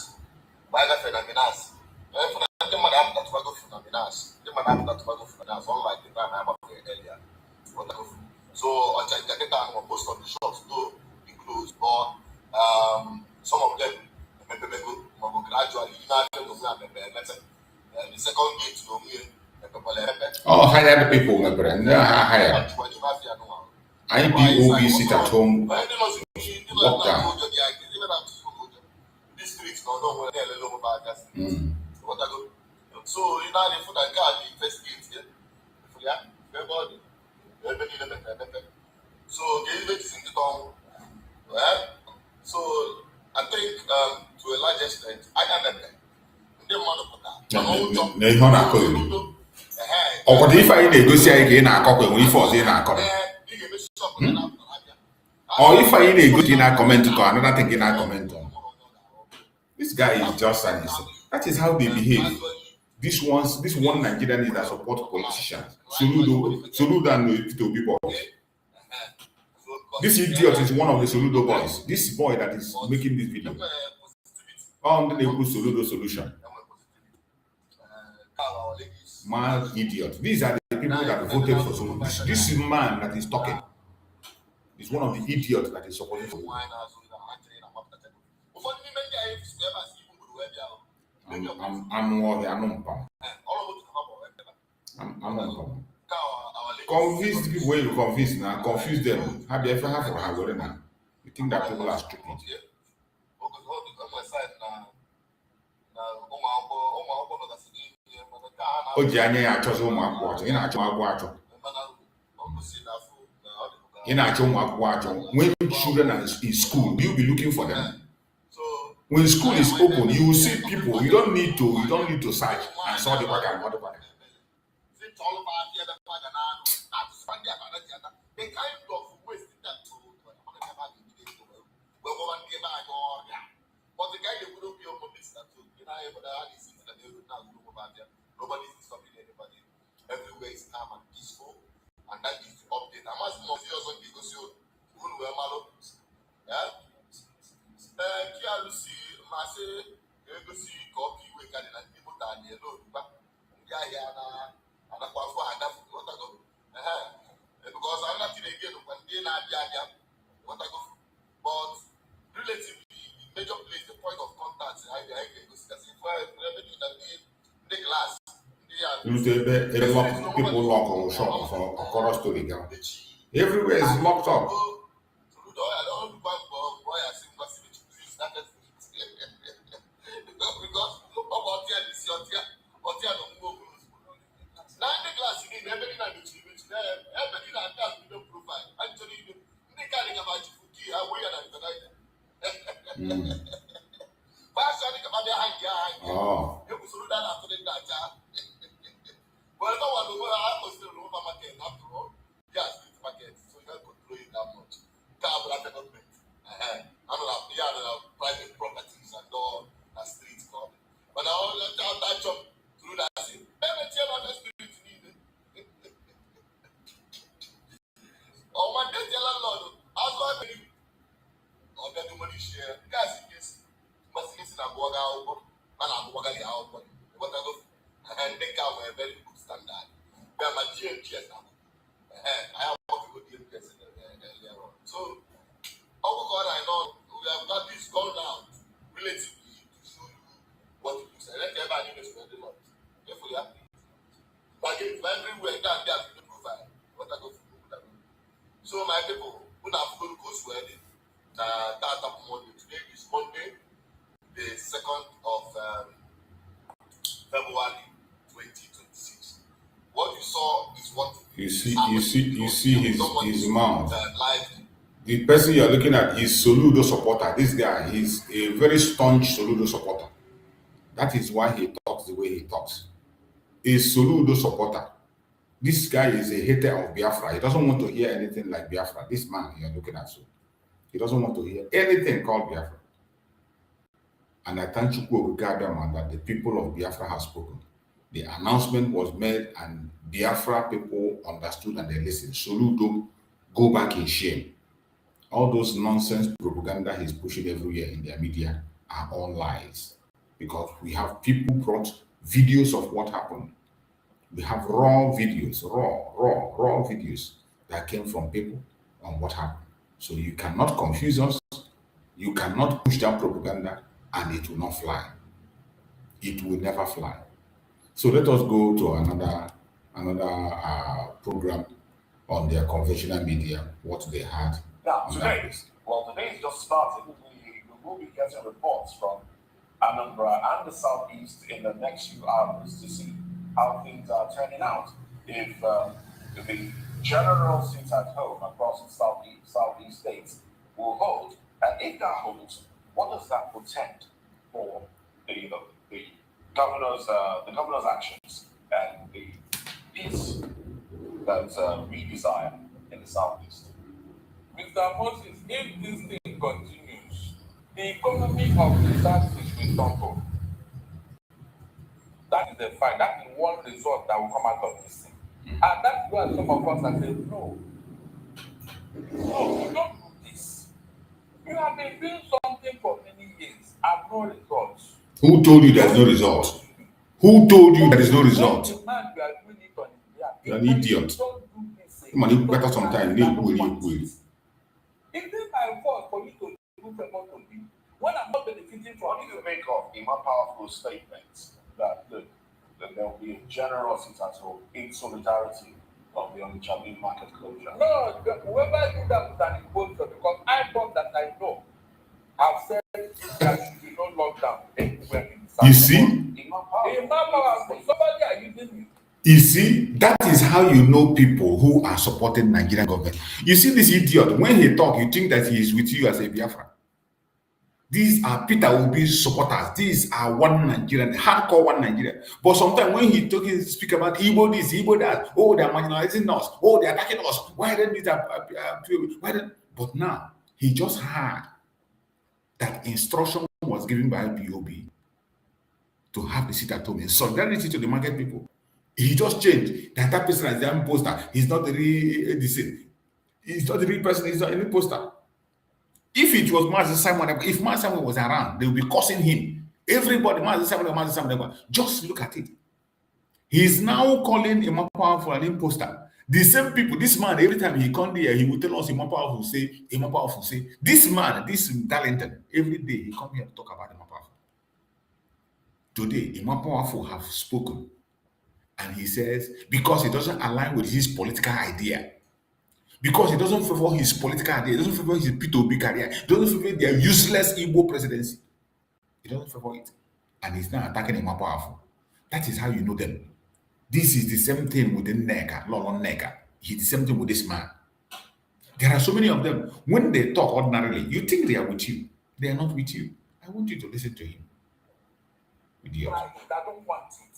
My girlfriend and Minas. The madam that go for Minas. The madam that go for Minas, unlike the time I'm earlier. So I check the data and post on the shops, though be closed, or some of them gradually the second gate to me. Oh, hire the people, my friend. Hire. IPOB sit-at-home lockdown. Districts no low back. So you know the food and car investigate here. Everybody. So the is in the town. Well, so I think to a large extent I can remember. Or if I negotiate again, I copy we force in our comment. Or if I negotiate in comment to another thing in our comment on. This guy is just an insult. That is how they behave. This one Nigerian is that support politicians. Soludo and to people. This idiot is one of the Soludo boys. This boy that is making this video. On the Soludo solution. Man, idiot. These are the people that voted for Soludo. This man that is talking is one of the idiots that is supporting Soludo. Confuse people when you confuse now, confuse them. Have you ever had for her now? You think that people are stupid? Oh, Janya, I chose my water. In our water. In our water. When children are in school, you'll be looking for them. When school is open, you will see people. You don't need to search and saw the back and what the back. The kind of waste that but the guy they wouldn't be on this that too. that is the update. I'm asking of you also because you will wear malo. Yeah. KRC, Massey, you see copy we can and people that they know. Yeah, and I quite for what I go. Because I'm not in again when they not what I go. But relatively, the major place, the point of contact, I because if I revenue that the glass, You say they lock people lock or shop for a chorus to the girl. Everywhere is locked up. Oh. Well, no one will have to over market after all. Yes, it's market, so you can't control it that much. Car development. I don't have private properties and all that streets called. But I want to have that job through that thing. Every team on the spirit needed. Oh, my dear landlord, how's my baby? Or get the money share. Guys, yes, must listen and walk out. And I'm walking out. What I go and make out a very good standard. Where my GMPS now. I have what to go GMPS earlier on. So, oh God, I know we have got this gone down relatively to show you what it looks like. Let everybody know spend a lot. Therefore, you have to. But again, everywhere that they have to provide. What I go for. So, my people, who have to go to wedding, that happened Monday. Today is Monday, the 2nd of February 2026. What you saw is what you see his mouth. The person you're looking at is Soludo supporter. This guy is a very staunch Soludo supporter. That is why he talks the way he talks. A Soludo supporter. This guy is a hater of Biafra. He doesn't want to hear anything like Biafra. This man you're looking at, so he doesn't want to hear anything called Biafra. And I thank you, Gadam, that the people of Biafra have spoken. The announcement was made, and Biafra people understood and they listened. Soludo, go back in shame. All those nonsense propaganda he's pushing everywhere in their media are all lies. Because we have people brought videos of what happened. We have raw videos, raw videos that came from people on what happened. So you cannot confuse us. You cannot push that propaganda, and it will not fly. It will never fly. So let us go to another program on their conventional media, what they had. Now, today is just started. We will be getting reports from Anambra and the Southeast in the next few hours to see how things are turning out. If the general sit-at-home across the Southeast states will hold, and if that holds, what does that portend for the governor's actions and the peace that we desire in the Southeast? Mr. Moses, if this thing continues, the economy of the Southeast will tumble. That is the fact. That is one result that will come out of this thing. And that's why some of us have said, no, you don't do this. You have been doing something for many years and no results. Who told you there's no result? Who told you there is no result? You're an idiot. Come on, you better sometime. Is it my fault for you to do favor to me when I'm not benefiting from? What do you make of a more powerful statement that there will be a general sit-at-home in solidarity of the Onitsha market closure? No, whoever did that was an imposter, because I thought that I know. I've said there should be no lockdown anywhere in the South. You see? Somebody are using me. You see, that is how you know people who are supporting Nigerian government. You see this idiot, when he talk, you think that he is with you as a Biafra. These are Peter Obi's supporters. These are one Nigerian, hardcore one Nigerian. But sometimes when he speak about Igbo this, Igbo that, oh, they're marginalizing us, oh, they're attacking us. Why didn't this But now, he just heard that instruction was given by POB to have the sit-at-home in solidarity to the market people. He just changed. That person is the imposter. He's not the real He's not the real person. He's not an imposter. If it was Mazi Simon, if Mazi Simon was around, they would be cursing him. Everybody, Mazi Simon. Just look at it. He's now calling him powerful an imposter. The same people, this man, every time he come there, he will tell us him powerful say. This man, this talented, every day he come here to talk about him powerful. Today, Imam Powerful have spoken, and he says because it doesn't align with his political idea, because it doesn't favor his political idea, it doesn't favor his P2B career, it doesn't favor their useless Igbo presidency. It doesn't favor it, and he's now attacking Imam Powerful. That is how you know them. This is the same thing with the Nega, Lolon Nega. He's the same thing with this man. There are so many of them. When they talk ordinarily, you think they are with you. They are not with you. I want you to listen to him. Idiot. I don't want it.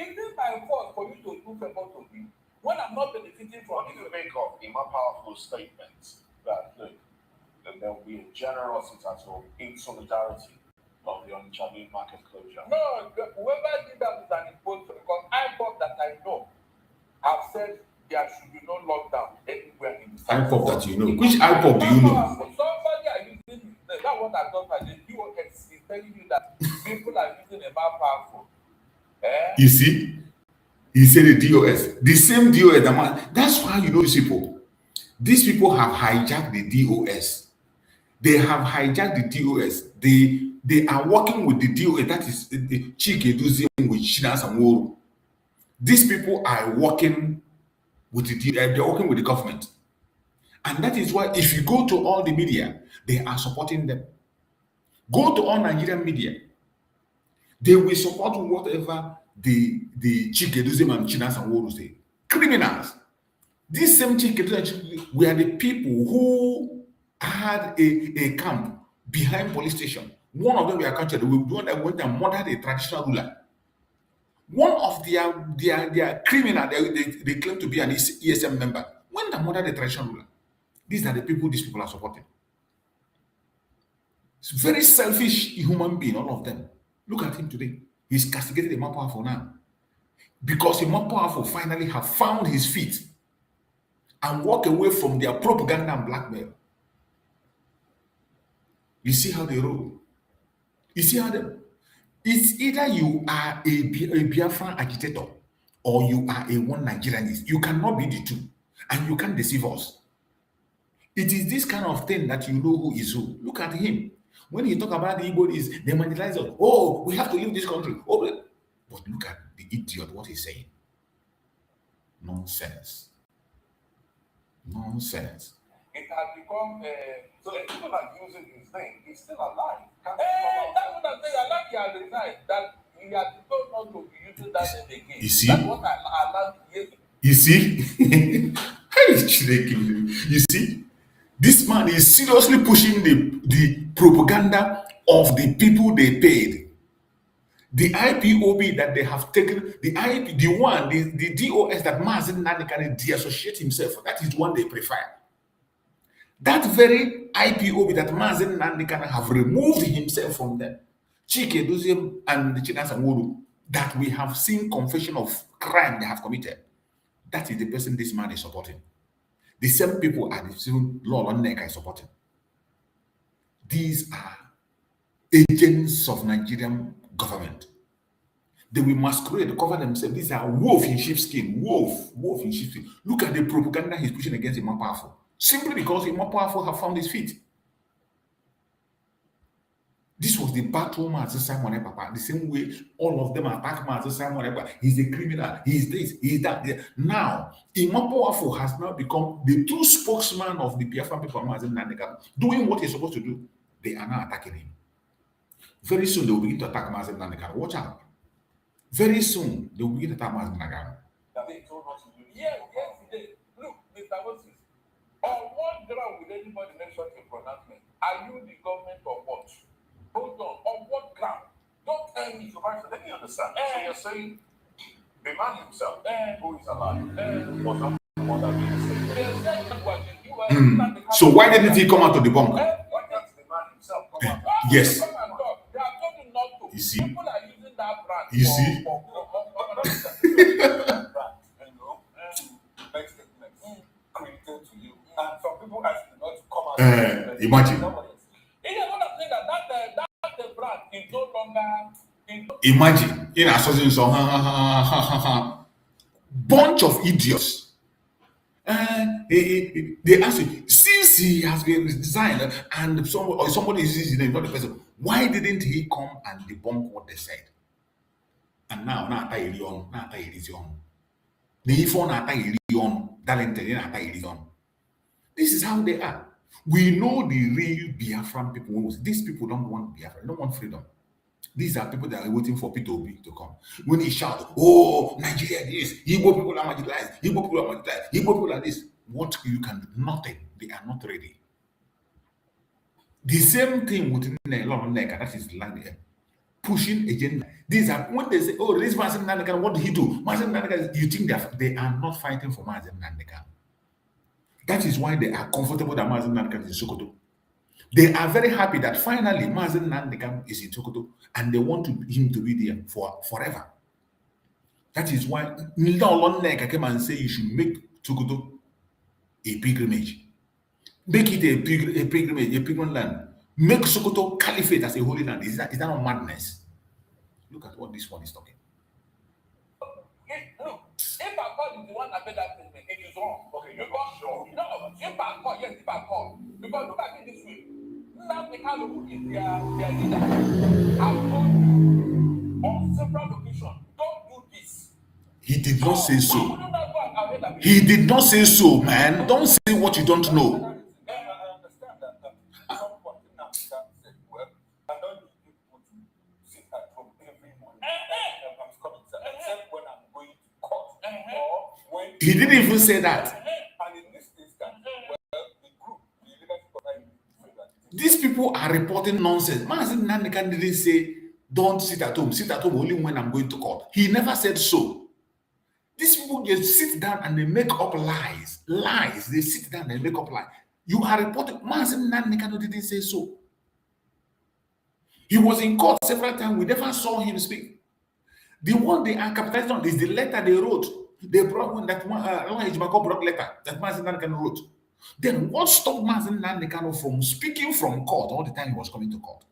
Is it my fault for you to do favor to me when I'm not benefiting from it? You make of Imam Powerful statement that look, that there will be a generosity in solidarity of the Onitsha market closure. No, whoever did that is an imposter because I thought that I know. I've said there should be no lockdown anywhere in the IPOP that you know. Which IPOP do you know? Somebody are using that what I thought I did. You is telling you that people are using a more powerful. You see? He said the DOS. The same DOS. The man. That's why you know these people. These people have hijacked the DOS. They have hijacked the DOS. They are working with the DOS. That is the Chike Duzim with Chinas and Woro. These people are working with they're working with the government. And that is why if you go to all the media, they are supporting them. Go to all Nigerian media. They will support whatever the Chike Duzim and Chinas and Woro say. Criminals. These same Chike Duzim were the people who had a camp behind police station. One of them were captured. The one that went and murdered a traditional ruler. One of their criminal, they claim to be an ESM member, went and murdered a traditional ruler. These are the people these people are supporting. It's very selfish human being, all of them. Look at him today. He's castigated Imam Powerful now. Because Imam Powerful finally have found his feet and walk away from their propaganda and blackmail. You see how they roll. You see how it's either you are a Biafra agitator or you are a one Nigerianist. You cannot be the two, and you can't deceive us. It is this kind of thing that you know who is who. Look at him. When you talk about the Igbo, they marginalize us. Oh, we have to leave this country. Oh, but look at the idiot, what he's saying. Nonsense. Nonsense. It has become so people are using his name. He's still alive. That's what I'm saying. I like your design that he has told not to be using that name again. You see? That's what I learned yesterday. You see? You see? This man is seriously pushing the propaganda of the people they paid. The IPOB that they have taken, the DOS that Mazen Nanikane de-associate himself, that is the one they prefer. That very IPOB that Mazen Nandikana have removed himself from them, Chike Duzim and the Chinas and Wuru, that we have seen confession of crime they have committed. That is the person this man is supporting. The same people are the same law on neck is supporting. These are agents of Nigerian government. They will masquerade, cover themselves. These are wolf in sheepskin. Wolf in sheepskin. Look at the propaganda he's pushing against Imam Powerful. Simply because Imam Powerful have found his feet. This was the battle Mazi Simon Papa. The same way all of them attack Mazi Simon Papa. He's a criminal. He's this, he's that. Now, Imam Powerful has now become the true spokesman of the Biafra people, Mazi Nandeka, doing what he's supposed to do. They are now attacking him. Very soon they will begin to attack Mazi Nandeka. Watch out. Very soon they will begin to attack Mazi Nandeka. They told us to do. Yes, they did. Look, Mr. Moses, on what ground will anybody make such a pronouncement? Are you the government or what? Hold on what ground? Don't tell me to answer. Let me understand. So you're saying the man himself, who is alive, was not more than So why didn't he come out to debunk? Why does the man himself come out? Yes. They are told him not to. You see? People are using that brand. You see? Imagine. That brand is no longer. Imagine in association song, bunch of idiots. They ask you, since he has been designed and somebody is using the person, why didn't he come and debunk what they said? And now this is how they are. We know the real Biafran people. These people don't want Biafra, they don't want freedom. These are people that are waiting for Peter Obi to come. When he shout, oh, Nigeria is, Igbo people are marginalized, Igbo people are marginalized, Igbo people are this. What you can do? Nothing. They are not ready. The same thing with Neka, that is land here. Pushing agenda. These are when they say, oh, this Mazen Nandeka, what did he do? Mazen Nandeka, you think they are not fighting for Mazen Nandeka. That is why they are comfortable that Mazen Nandeka is in Sokoto. They are very happy that finally Mazen Nandeka is in Sokoto and they want him to be there for forever. That is why Neka came and say you should make Sokoto a pilgrimage. Make it a pilgrimage, a pilgrim land. Make Sokoto caliphate as a holy land. Is that not madness? Look at what this one is talking. Look, if I call is the one that made that statement, it is wrong. Okay, you got sure. No, if I call, yes, if I call. Because look at it this way. Now the kind of who is their leader. I've told you on several occasions, don't do this. He did not say so. He did not say so, man. Don't say what you don't know. He didn't even say that. These people are reporting nonsense. Mazen Nandeka didn't say, don't sit at home. Sit at home only when I'm going to court. He never said so. These people just sit down and they make up lies. Lies. They sit down and make up lies. You are reporting. Mazen Nandeka didn't say so. He was in court several times. We never saw him speak. The one they are capitalizing on is the letter they wrote. They brought one that brought letter that Mazen Nandeka wrote. Then what stopped Mazen Nandeka from speaking from court all the time he was coming to court?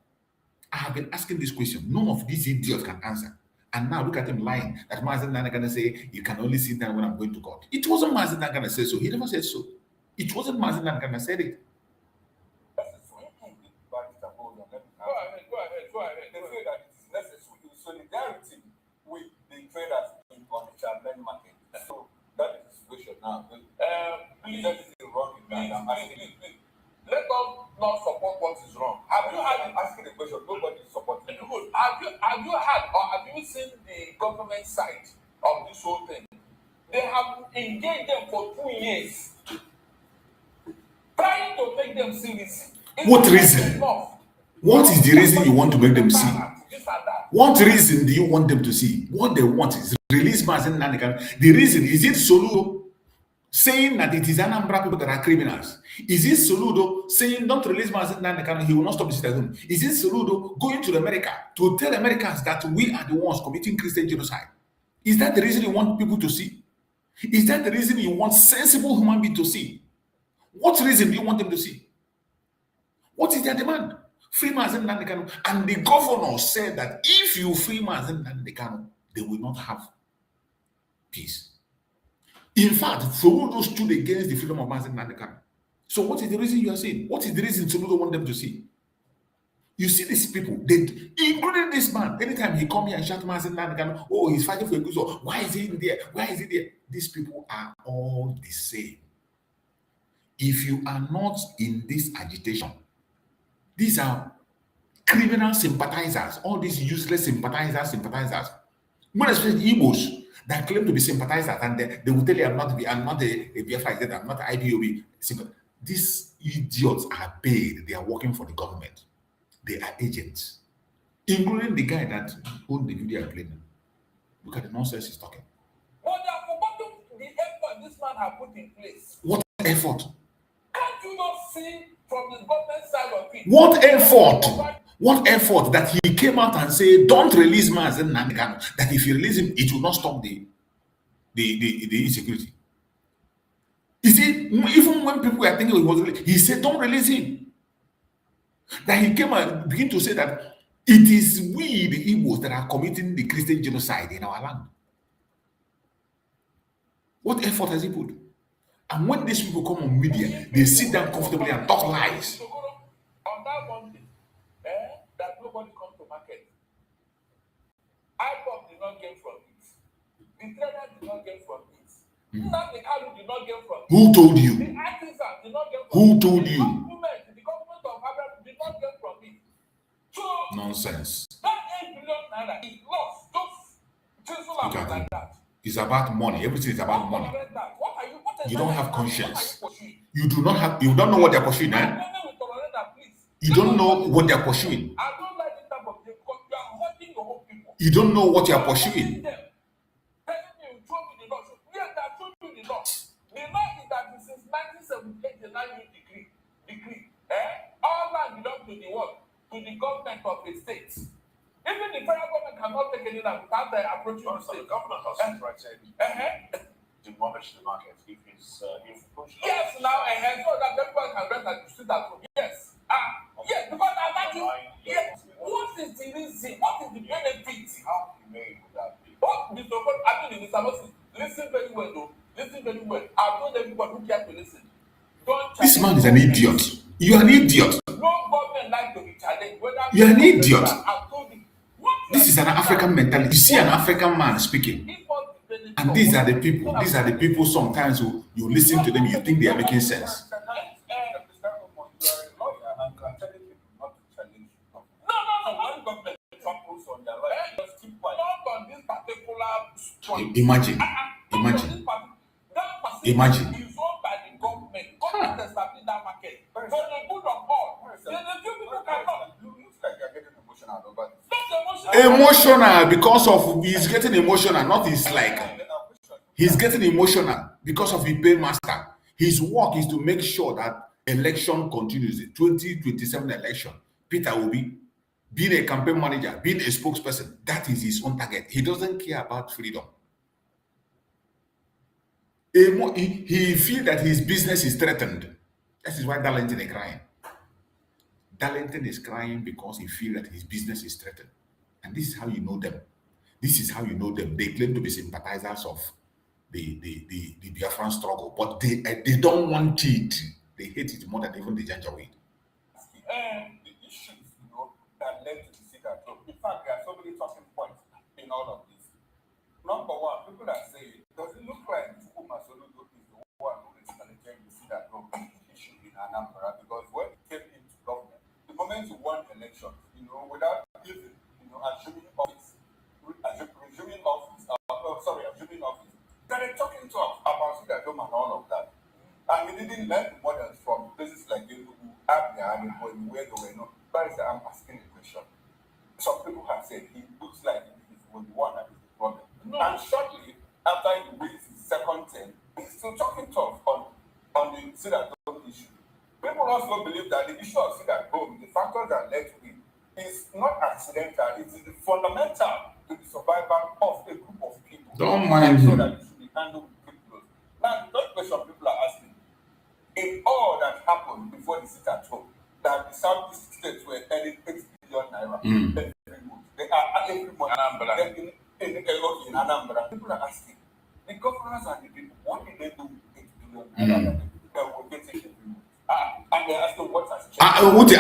I have been asking this question. None of these idiots can answer. And now look at him lying that Mazen Nandeka say you can only sit down when I'm going to court. It wasn't Mazen Nandeka say so. He never said so. It wasn't Mazen Nandeka said it. Go ahead. They say that it is necessary in solidarity with the traders in Onitsha main market. So that is the situation now. Please, that is the wrong please. Let us not support what is wrong. Have you had asking the question? Nobody is supporting. Have you had or have you seen the government side of this whole thing? They have engaged them for 2 years, trying to make them serious. What reason? What is the reason you want to make them see? What reason do you want them to see? What they want is release Mazen Nandeka. The reason is it Soludo saying that it is Anambra people that are criminals? Is it Soludo saying don't release Mazen Nandeka, he will not stop the sit-at-home? Is it Soludo going to America to tell Americans that we are the ones committing Christian genocide? Is that the reason you want people to see? Is that the reason you want sensible human beings to see? What reason do you want them to see? What is their demand? Free Mazen Nandeka. And the governor said that if you free Mazen Nandeka, they will not have peace. In fact, Soludo stood against the freedom of Mazen Nandeka. So what is the reason you are saying? What is the reason Soludo want them to see? You see these people, including this man, anytime he come here and shout Mazen Nandeka, oh, he's fighting for a good soul. Why is he in there? Why is he there? These people are all the same. If you are not in this agitation, these are criminal sympathizers, all these useless sympathizers. More especially Igbos that claim to be sympathizers, and they will tell you, I'm not a Biafra, I'm not IPOB. These idiots are paid. They are working for the government. They are agents, including the guy that owned the video I played. Look at the nonsense he's talking. But they have forgotten the effort this man has put in place. What effort? Can't you not see from the government side of it? What effort? What effort that he came out and said, don't release Mazen Nandeka, that if you release him, it will not stop the insecurity. You see, even when people were thinking he was released, he said, don't release him. That he came and began to say that it is we, the Igbos, that are committing the Christian genocide in our land. What effort has he put? And when these people come on media, they sit down comfortably and talk lies. On that one thing, that nobody comes to market. IPOP did not get from it. The trader did not get from it. The Kalu did not get from it. Who told you? The artisan did not get from it. Who told you? The government of Abuja did not get from it. So Nonsense. that 8 billion naira is lost. Just chisel out like that. It's about money. Everything is about money. What are you? You don't have conscience. You do not have. You don't know what they're pursuing, eh? You don't know what they're pursuing. I don't like this type of thing because you are hurting your own people. You don't know what you're pursuing. Telling you, show me the law. Yes, that show you the law. The law is that since 1978, the land use decree. All land belongs to the what? To the government of the state. Even the federal government cannot take any land without approaching the state. The government has right to demolish the market if it's yes, now so that everyone can rest and sit at home. Yes. Yes, because I like you. Yes. What is the reason? What is the benefit? How humane would that be? What Mr. Ford, I mean, Mr. Moses, listen very well, though. Listen very well. I've told everyone who cares to listen. This man is an idiot. You are an idiot. No government like to be challenged. You are an idiot. This is an African mentality. You see an African man speaking. And these are the people. These are the people sometimes who you listen to them, you think they are making sense. Imagine. Emotional because of he's getting emotional, not his like. He's getting emotional because of his paymaster. His work is to make sure that election continues. The 2027 election, Peter will be being a campaign manager, being a spokesperson. That is his own target. He doesn't care about freedom. He feels that his business is threatened. That is why Darlington is crying. Darlington is crying because he feels that his business is threatened. And this is how you know them. This is how you know them. They claim to be sympathizers of the Biafran struggle, but they don't want it. They hate it more than even the Janjaweed. The issues, that led to the Sit-At-Home. In fact, there are so many talking points in all of this. Number one, people are saying, does it look like Chukuma Soludo is the one who is challenging the Sit-At-Home issue in Anambra? Because when he came into government, the moment you won elections, without even, assuming office, started talking to us about Sit-At-Home and all of that. And he didn't learn the models from places like Abia and where they were not. But I'm asking a question. Some people have said he looks like he's the one that is the problem. No. And shortly after he wins his second term, he's still talking to us on the Sit-At-Home issue. People also believe that the issue of Sit-At-Home, the factors that led to it, is not accidental. It is the fundamental to the survival of a group of people. Don't mind him. So that it should be handled with people. Now, the question people are asking, in all that happened before the Sit-At-Home, that the Southeast states were earning 8 billion naira every month. They are every month. In Anambra. People are asking, the governors and the people, what did they do with 8 billion naira that were getting every month? And they're asking what has changed. What did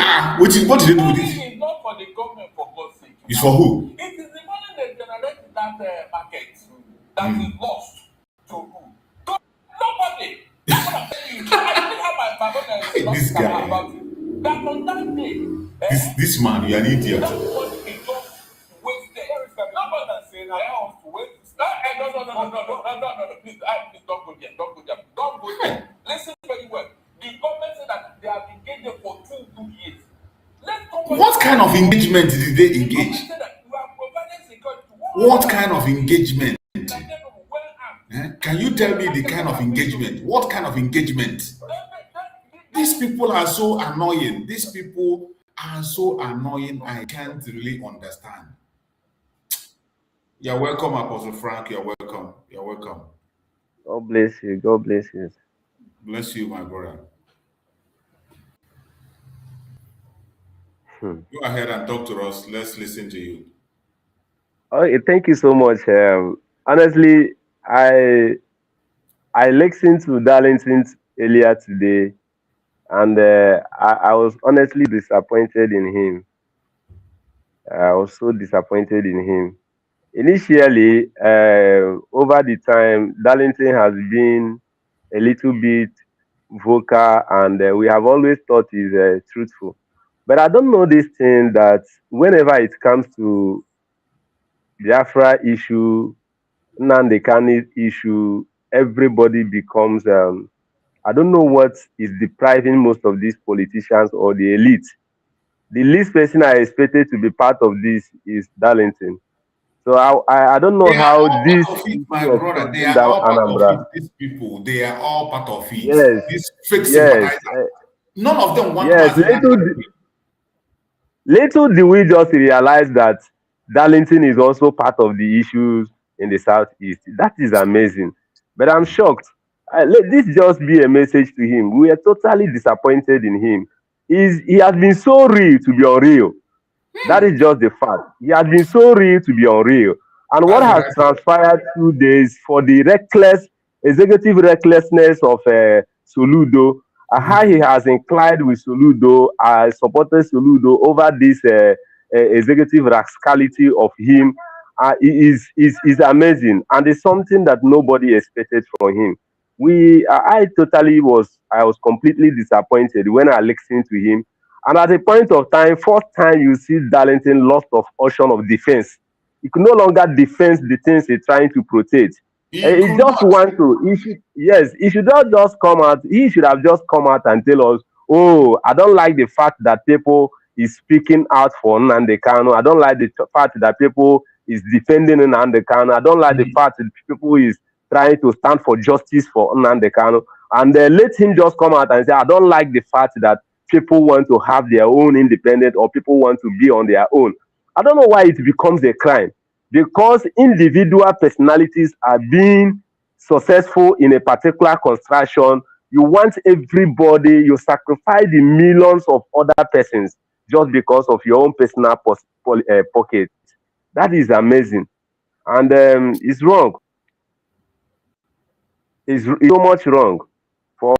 they do with it? It's not for the government, for God's sake. It's for who? It is the money they generate in that market that is lost to who? To nobody. That's what I'm telling you. I didn't have my brother This guy. about it. That on that day, This man, you're an idiot. that money is just wasted. Nobody is saying I have to wait. No, please, don't go there. Don't go there. Listen very well. The government said that they have engaged them for 2 good years. What kind of engagement did they engage? What kind of engagement? Can you tell me the kind of engagement? What kind of engagement? These people are so annoying. These people are so annoying. I can't really understand. You're welcome, Apostle Frank. You're welcome. You're welcome. God bless you. God bless you. Bless you, my brother. Go ahead and talk to us. Let's listen to you. Okay, thank you so much. Honestly, I I listened to Darlington earlier today, and I was honestly disappointed in him. I was so disappointed in him. Initially, over the time, Darlington has been a little bit vocal, and we have always thought he's truthful. But I don't know this thing that whenever it comes to Biafra issue, Nnamdi Kanu issue, everybody becomes I don't know what is depriving most of these politicians or the elite. The least person I expected to be part of this is Darlington. So I don't know They are how all this part of it, my issue of brother. They closing are down all part of it. Anambra. These people, they are all part of it. Yes, These fake yes, sympathizers. None of them want yes. Mazen Nandi. Little do we just realize that Darlington is also part of the issues in the southeast. That is amazing. But I'm shocked. Let this just be a message to him. We are totally disappointed in him. He has been so real to be unreal. That is just the fact. He has been so real to be unreal. And what That's the has right word. transpired 2 days for the reckless, executive recklessness of Soludo, how he has inclined with Soludo, supported Soludo over this executive rascality of him, is amazing. And it's something that nobody expected from him. I was completely disappointed when I listened to him, and at a point of time, first time you see Darlington lost of option of defense. He could no longer defend the things he's trying to protect. He He could just not. want to, he should, yes, he should not just come out. He should have just come out and tell us, oh, I don't like the fact that people is speaking out for Nnamdi Kanu. I don't like the fact that people is defending Nnamdi Kanu. I don't like the fact that people is trying to stand for justice for Nnamdi Kanu. And let him just come out and say, I don't like the fact that people want to have their own independent or people want to be on their own. I don't know why it becomes a crime because individual personalities are being successful in a particular construction. You want everybody, you sacrifice the millions of other persons just because of your own personal pocket. That is amazing. And it's wrong. It's so much wrong. For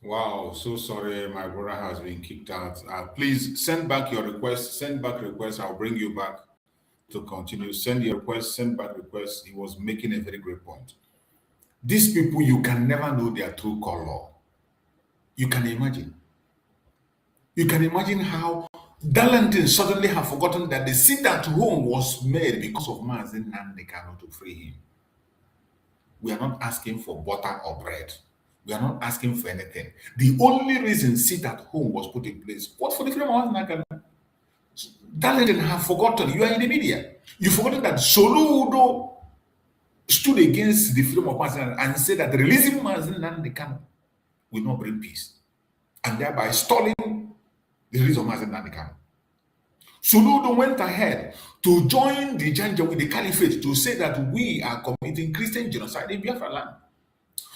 Wow, so sorry, my brother has been kicked out. Please send back your request. Send back request. I'll bring you back to continue. Send your request. Send back request. He was making a very great point. These people, you can never know their true color. You can imagine. You can imagine how Darlington suddenly have forgotten that the sit-at-home was made because of Mazen Nnamdi Kanu to free him. We are not asking for butter or bread. We are not asking for anything. The only reason sit-at-home was put in place was for the freedom of Mazen Kanu. Darlington have forgotten. You are in the media. You've forgotten that Soludo stood against the freedom of Mazen and said that releasing Mazen Nnamdi Kanu will not bring peace, and thereby stalling the release of Mazen Nnamdi Kanu. Soludo went ahead to join the Janja with the caliphate to say that we are committing Christian genocide in Biafra land.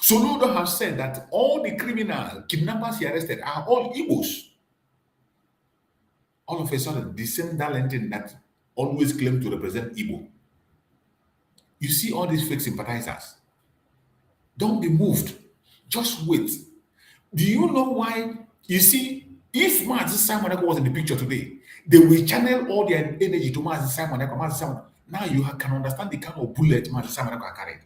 Soludo has said that all the criminal kidnappers he arrested are all Igbos. All of a sudden, the same Darlington that always claimed to represent Igbo. You see all these fake sympathizers. Don't be moved. Just wait. Do you know why? You see, if Mazi Simon Ekpa was in the picture today, they will channel all their energy to Mazi Simon Ekpa. Mazi Simon. Now you can understand the kind of bullet Mazi Simon Ekpa carried.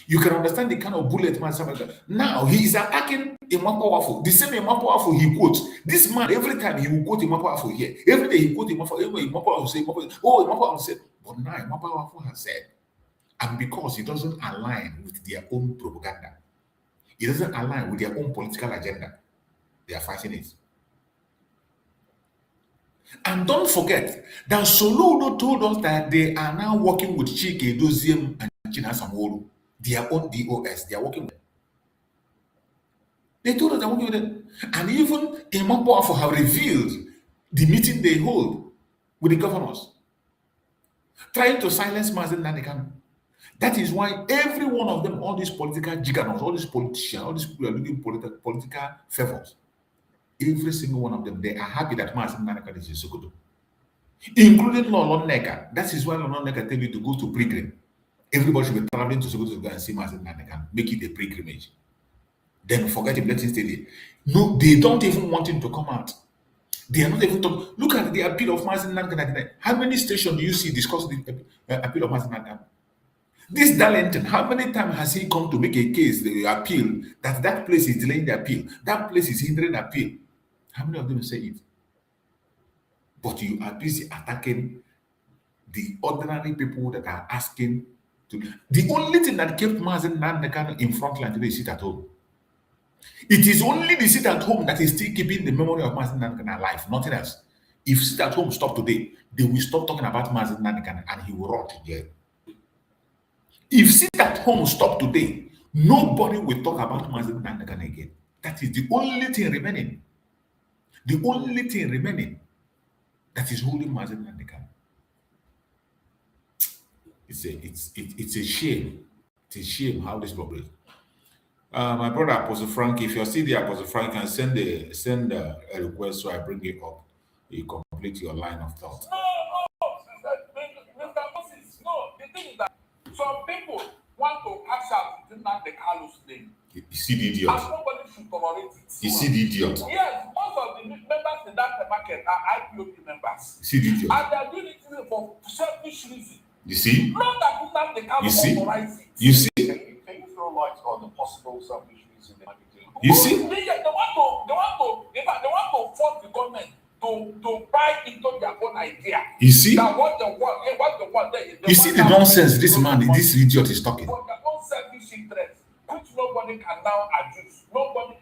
You can understand the kind of bullet Mazi Simon Ekpa. Now he is attacking Imam Powerful. The same Imam Powerful he quotes. This man, every time he will quote Imam Powerful here. Every day he quotes Imam Powerful. Every day Imam Powerful say, oh, Imam Powerful said. But now Imam Powerful has said, and because it doesn't align with their own propaganda, it doesn't align with their own political agenda, they are fighting it. And don't forget that Soludo told us that they are now working with Chike Doziem and China Samoro, their own DOS. They are working with them. They told us they're working with them. And even Imam Powerful have revealed the meeting they hold with the governors, trying to silence Mazen Nnamdi Kanu. That is why every one of them, all these political gigantos, all these politicians, all these people are looking political favors. Every single one of them, they are happy that Mazi Nnamdi is in Sokoto, including Lolo Neka. That is why Lolo Neka tell you to go to pilgrim. Everybody should be traveling to Sokoto to go and see Mazi Nnamdi, make it a pilgrimage. Then forget him, let him stay there. No, they don't even want him to come out. They are not even talking. Look at the appeal of Mazi Nnamdi. How many stations do you see discussing the appeal of Mazi Nnamdi? This Darlington, how many times has he come to make a case, the appeal, that place is delaying the appeal, that place is hindering the appeal? How many of them say it? But you are busy attacking the ordinary people that are asking to. The only thing that kept Mazi Nnamdi in front line today is sit-at-home. It is only the sit-at-home that is still keeping the memory of Mazi Nnamdi alive, nothing else. If sit-at-home stop today, they will stop talking about Mazi Nnamdi and he will rot in jail. If sit-at-home stop today, nobody will talk about Mazi Nnamdi again. That is the only thing remaining. The only thing remaining that is holding Mazi Nnamdi. It's a shame. It's a shame how this problem is. My brother Apostle Frank, if you're still there, Apostle Frank, can send a request so I bring it up. You complete your line of thought. Mr. Moses, no. The thing is that some people want to cash out the Carlos name. You see the idiot. And nobody should tolerate it. You see the idiot. Yes, most of the members in that market are IPOP members. You see the idiot. And they are doing it for selfish reasons. You see? Not that the Carlos you see? authorize it. You see? Can you throw light on the possible selfish reasons they might be doing? You see? In fact, they want to force the government to buy into their own idea. You see? That what they want you see the nonsense this man, this idiot is talking. For their own selfish interest, which nobody can now adjust. Nobody.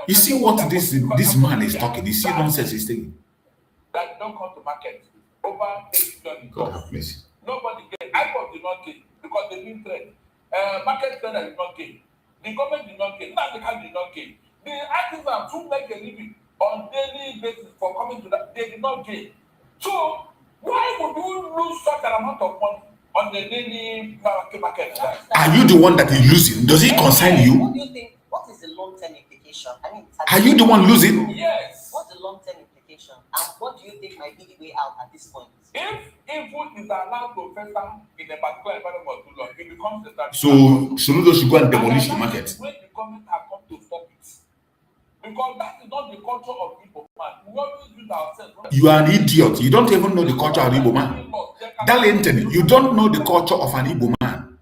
You see what this man is talking? You see nonsense he's saying? That don't come to market over 8 billion. God have mercy. Nobody gain. IPOP did not gain because they didn't trade. Market trader did not gain. The government did not gain. Now the country did not gain. The artisans who make a living on daily basis for coming to that, they did not gain. So why would you lose such an amount of money on the daily market? Are you the one that is losing? Does it concern you? What do you think? What is the long-term implication? I mean, are you the one losing? Yes. What's the long-term implication? And what do you think might be the way out at this point? If food is allowed to fester in a particular environment for too long, it becomes a strategy. So Soludo should go and demolish the market. When the government have come to stop it. Because that is not the culture of Igbo man. We always use ourselves. You are an idiot. You don't even know the culture of Igbo man. Darlington, you don't know the culture of an Igbo man.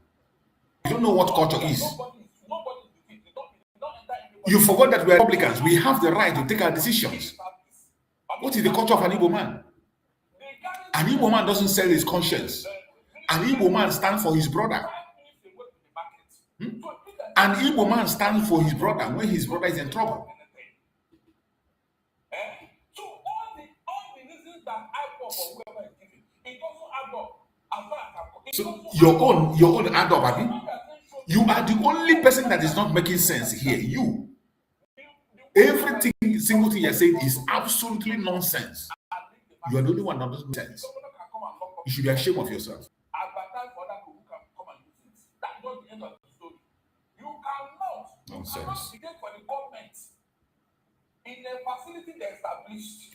You don't know what culture is. You forgot that we are Republicans. We have the right to take our decisions. What is the culture of an Igbo man? An Igbo man doesn't sell his conscience. An Igbo man stands for his brother. An Igbo man stands for his brother when his brother is in trouble. So all the reasons that I for whoever is giving, it doesn't add up. So your own add up, Abi. You are the only person that is not making sense here. You. Everything, single thing you're saying is absolutely nonsense. You are the only one that doesn't make sense. You should be ashamed of yourself. Nonsense. In a facility they established.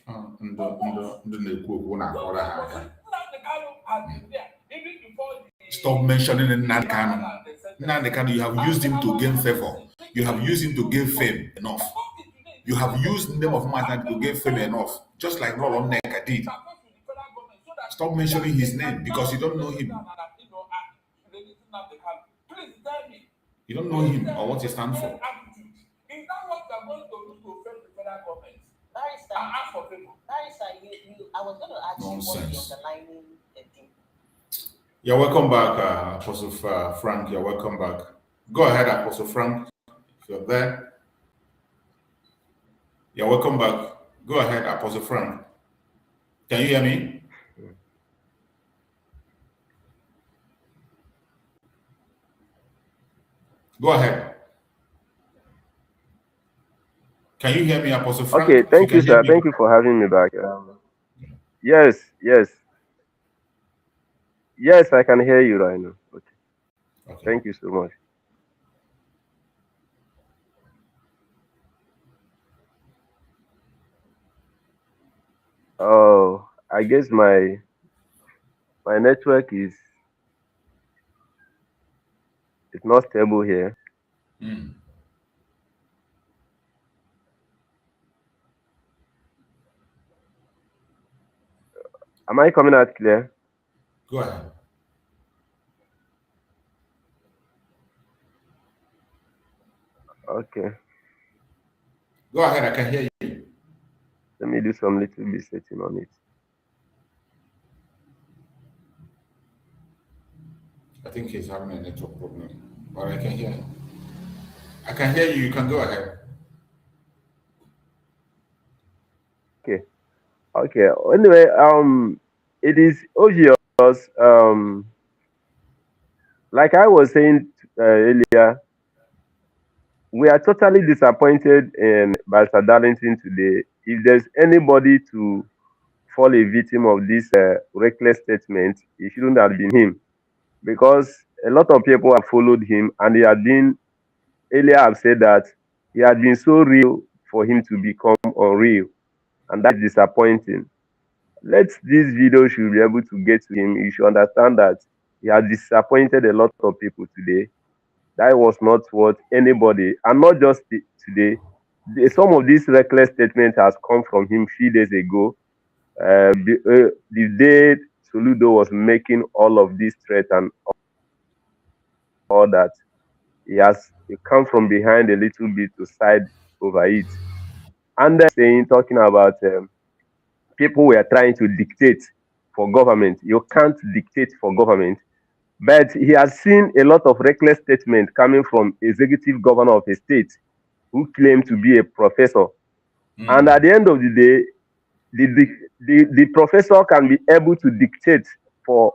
Stop mentioning Nnamdi Kanu. Nnamdi Kanu, you have used him to gain favor. You have used him to gain fame enough. You have used the name of Mazi to gain fame enough, just like Lolo Neka did. Stop mentioning his name because you don't know him. You don't know him or what he stands for. I was going to ask Nonsense. you what the underlining thing. You're welcome back, Apostle Frank. You're welcome back. Go ahead, Apostle Frank, if you're there. You're welcome back. Go ahead, Apostle Frank. Can you hear me? Go ahead. Can you hear me, Apostle Frank? Okay, thank you, sir. Thank you for having me back. Yes, I can hear you right now. Okay. Okay. Thank you so much. Oh, I guess my network is not stable here. Hmm. Am I coming out clear? Go ahead. Okay. Go ahead. I can hear you. Let me do some little bit setting on it. I think he's having a network problem, but I can hear him. I can hear you. You can go ahead. Okay. Okay. Anyway, it is obvious. Um, like I was saying earlier, we are totally disappointed in Balsa Darlington today. If there's anybody to fall a victim of this reckless statement, it shouldn't have been him, because a lot of people have followed him, and he had been earlier. I've said that he had been so real for him to become unreal, and that's disappointing. Let this video should be able to get to him. You should understand that he has disappointed a lot of people today. That was not what anybody, and not just today. Some of this reckless statement has come from him few days ago. The day Soludo was making all of these threats and all that, he come from behind a little bit to side over it. And then talking about people were trying to dictate for government. You can't dictate for government. But he has seen a lot of reckless statements coming from executive governor of a state who claim to be a professor. And at the end of the day, the professor can be able to dictate for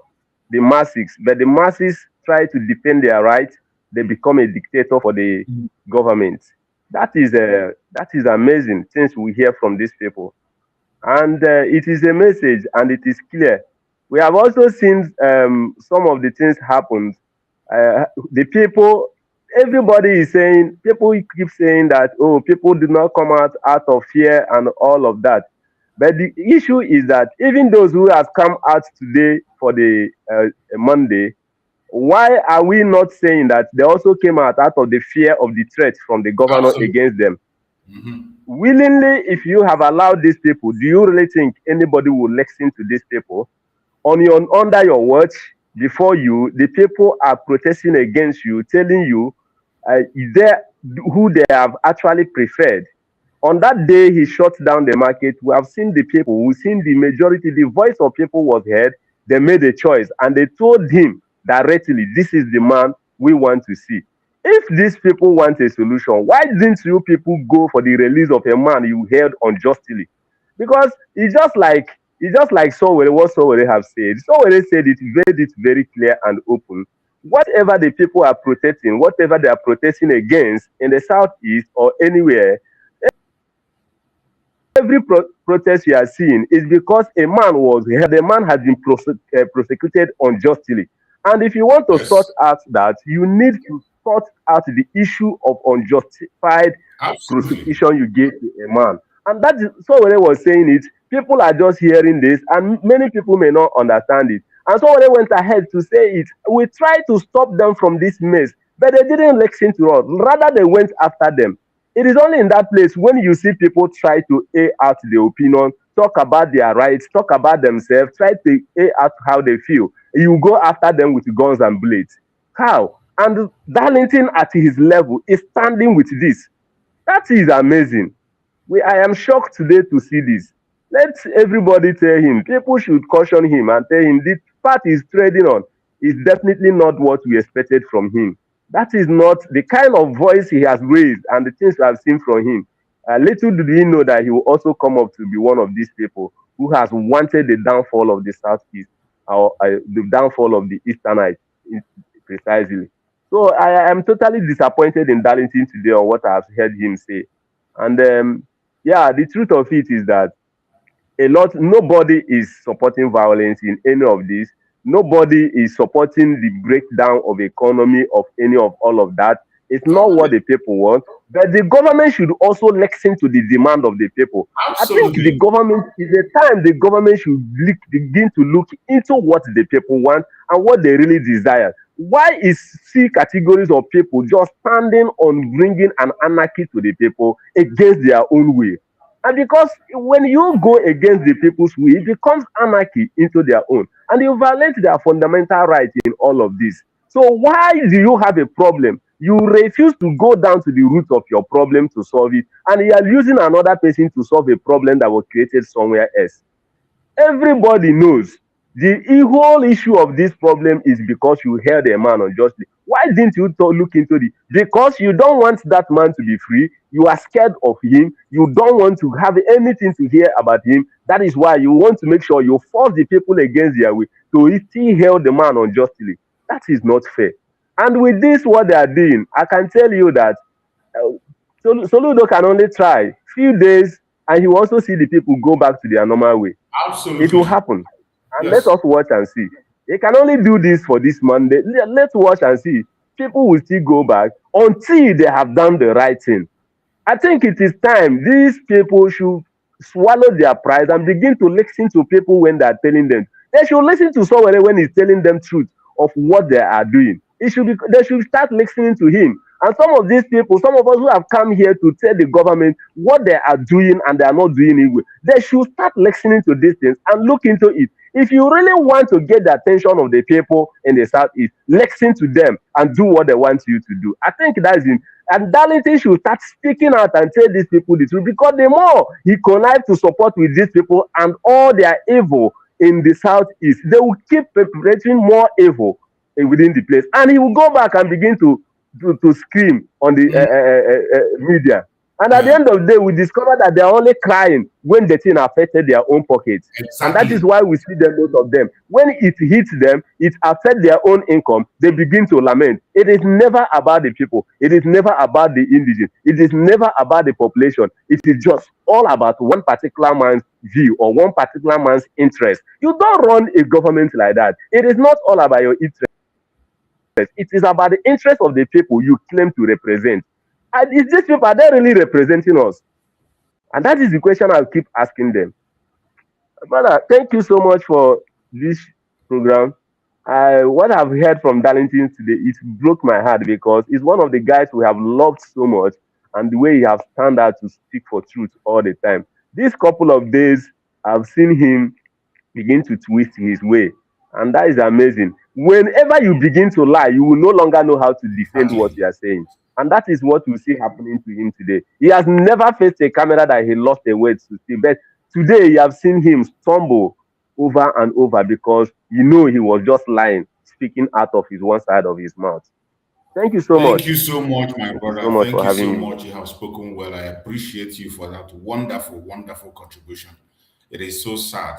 the masses, but the masses try to defend their rights. They become a dictator for the government. That is amazing things we hear from these people, and it is a message, and it is clear. We have also seen some of the things happen. The people, everybody is saying, people keep saying that, oh, people do not come out of fear and all of that. But the issue is that even those who have come out today for the Monday, why are we not saying that they also came out of the fear of the threat from the governor Absolutely. against them? Mm-hmm. Willingly, if you have allowed these people, do you really think anybody will listen to these people? Under your watch, before you, the people are protesting against you, telling you they who they have actually preferred. On that day, he shut down the market. We have seen the people, we've seen the majority, the voice of people was heard. They made a choice, and they told him directly, this is the man we want to see. If these people want a solution, why didn't you people go for the release of a man you held unjustly? Because it's just like Sowore, what Sowore have said. Sowore said it, made it very clear and open. Whatever the people are protesting, whatever they are protesting against in the southeast or anywhere, every protest you are seeing is because a man was here, the man has been prosecuted unjustly. And if you want to sort out that, you need to sort out the issue of unjustified prosecution you gave to a man. And that is so when I was saying it, people are just hearing this, and many people may not understand it. And so when I went ahead to say it, we tried to stop them from this mess, but they didn't listen to us. Rather, they went after them. It is only in that place when you see people try to air out their opinion, talk about their rights, talk about themselves, try to air out how they feel. You go after them with guns and blades. How? And Darlington at his level is standing with this. That is amazing. I am shocked today to see this. Let everybody tell him. People should caution him and tell him the path he's treading on is definitely not what we expected from him. That is not the kind of voice he has raised and the things we have seen from him. Little did we know that he will also come up to be one of these people who has wanted the downfall of the Southeast, or the downfall of the Easternites precisely. So I am totally disappointed in Darlington today on what I have heard him say. And yeah, the truth of it is that nobody is supporting violence in any of this. Nobody is supporting the breakdown of economy of any of all of that. It's not what the people want. But the government should also listen to the demand of the people. I think the Absolutely. government is a time the government should begin to look into what the people want and what they really desire. Why is C categories of people just standing on bringing an anarchy to the people against their own will? And because when you go against the people's will, it becomes anarchy into their own. And you violate their fundamental rights in all of this. So why do you have a problem? You refuse to go down to the root of your problem to solve it, and you are using another person to solve a problem that was created somewhere else. Everybody knows the whole issue of this problem is because you held a man unjustly. Why didn't you look into it? Because you don't want that man to be free. You are scared of him. You don't want to have anything to hear about him. That is why you want to make sure you force the people against their will to still held the man unjustly. That is not fair. And with this, what they are doing, I can tell you that Soludo can only try few days, and he will also see the people go back to their normal way. Absolutely. It will happen. And Yes. let us watch and see. They can only do this for this Monday. Let's watch and see. People will still go back until they have done the right thing. I think it is time these people should swallow their pride and begin to listen to people when they are telling them. They should listen to someone when he's telling them truth of what they are doing. They should start listening to him. And some of these people, some of us who have come here to tell the government what they are doing and they are not doing it with, they should start listening to these things and look into it. If you really want to get the attention of the people in the Southeast, listen to them and do what they want you to do. I think that is it. And Darlington should start speaking out and tell these people the truth, because the more he connives to support with these people and all their evil in the Southeast, they will keep perpetrating more evil within the place. And he will go back and begin to scream on the media. And at the end of the day, we discover that they are only crying when the thing affected their own pockets. Exactly. And that is why we see them, most of them. When it hits them, it affects their own income, they begin to lament. It is never about the people. It is never about the indigenous. It is never about the population. It is just all about one particular man's view or one particular man's interest. You don't run a government like that. It is not all about your interest. It is about the interest of the people you claim to represent. And is these people, are they really representing us? And that is the question I'll keep asking them. Brother, thank you so much for this program. What I've heard from Darlington today, it broke my heart because he's one of the guys we have loved so much, and the way he has stand out to speak for truth all the time. These couple of days, I've seen him begin to twist his way, and that is amazing. Whenever you begin to lie, you will no longer know how to defend what you are saying. And that is what we see happening to him today. He has never faced a camera that he lost a word to say. But today you have seen him stumble over and over because you know he was just lying, speaking out of his one side of his mouth. Thank you so much. Thank you so much, my brother. So much Thank for you having so me. much. You have spoken well. I appreciate you for that wonderful, wonderful contribution. It is so sad.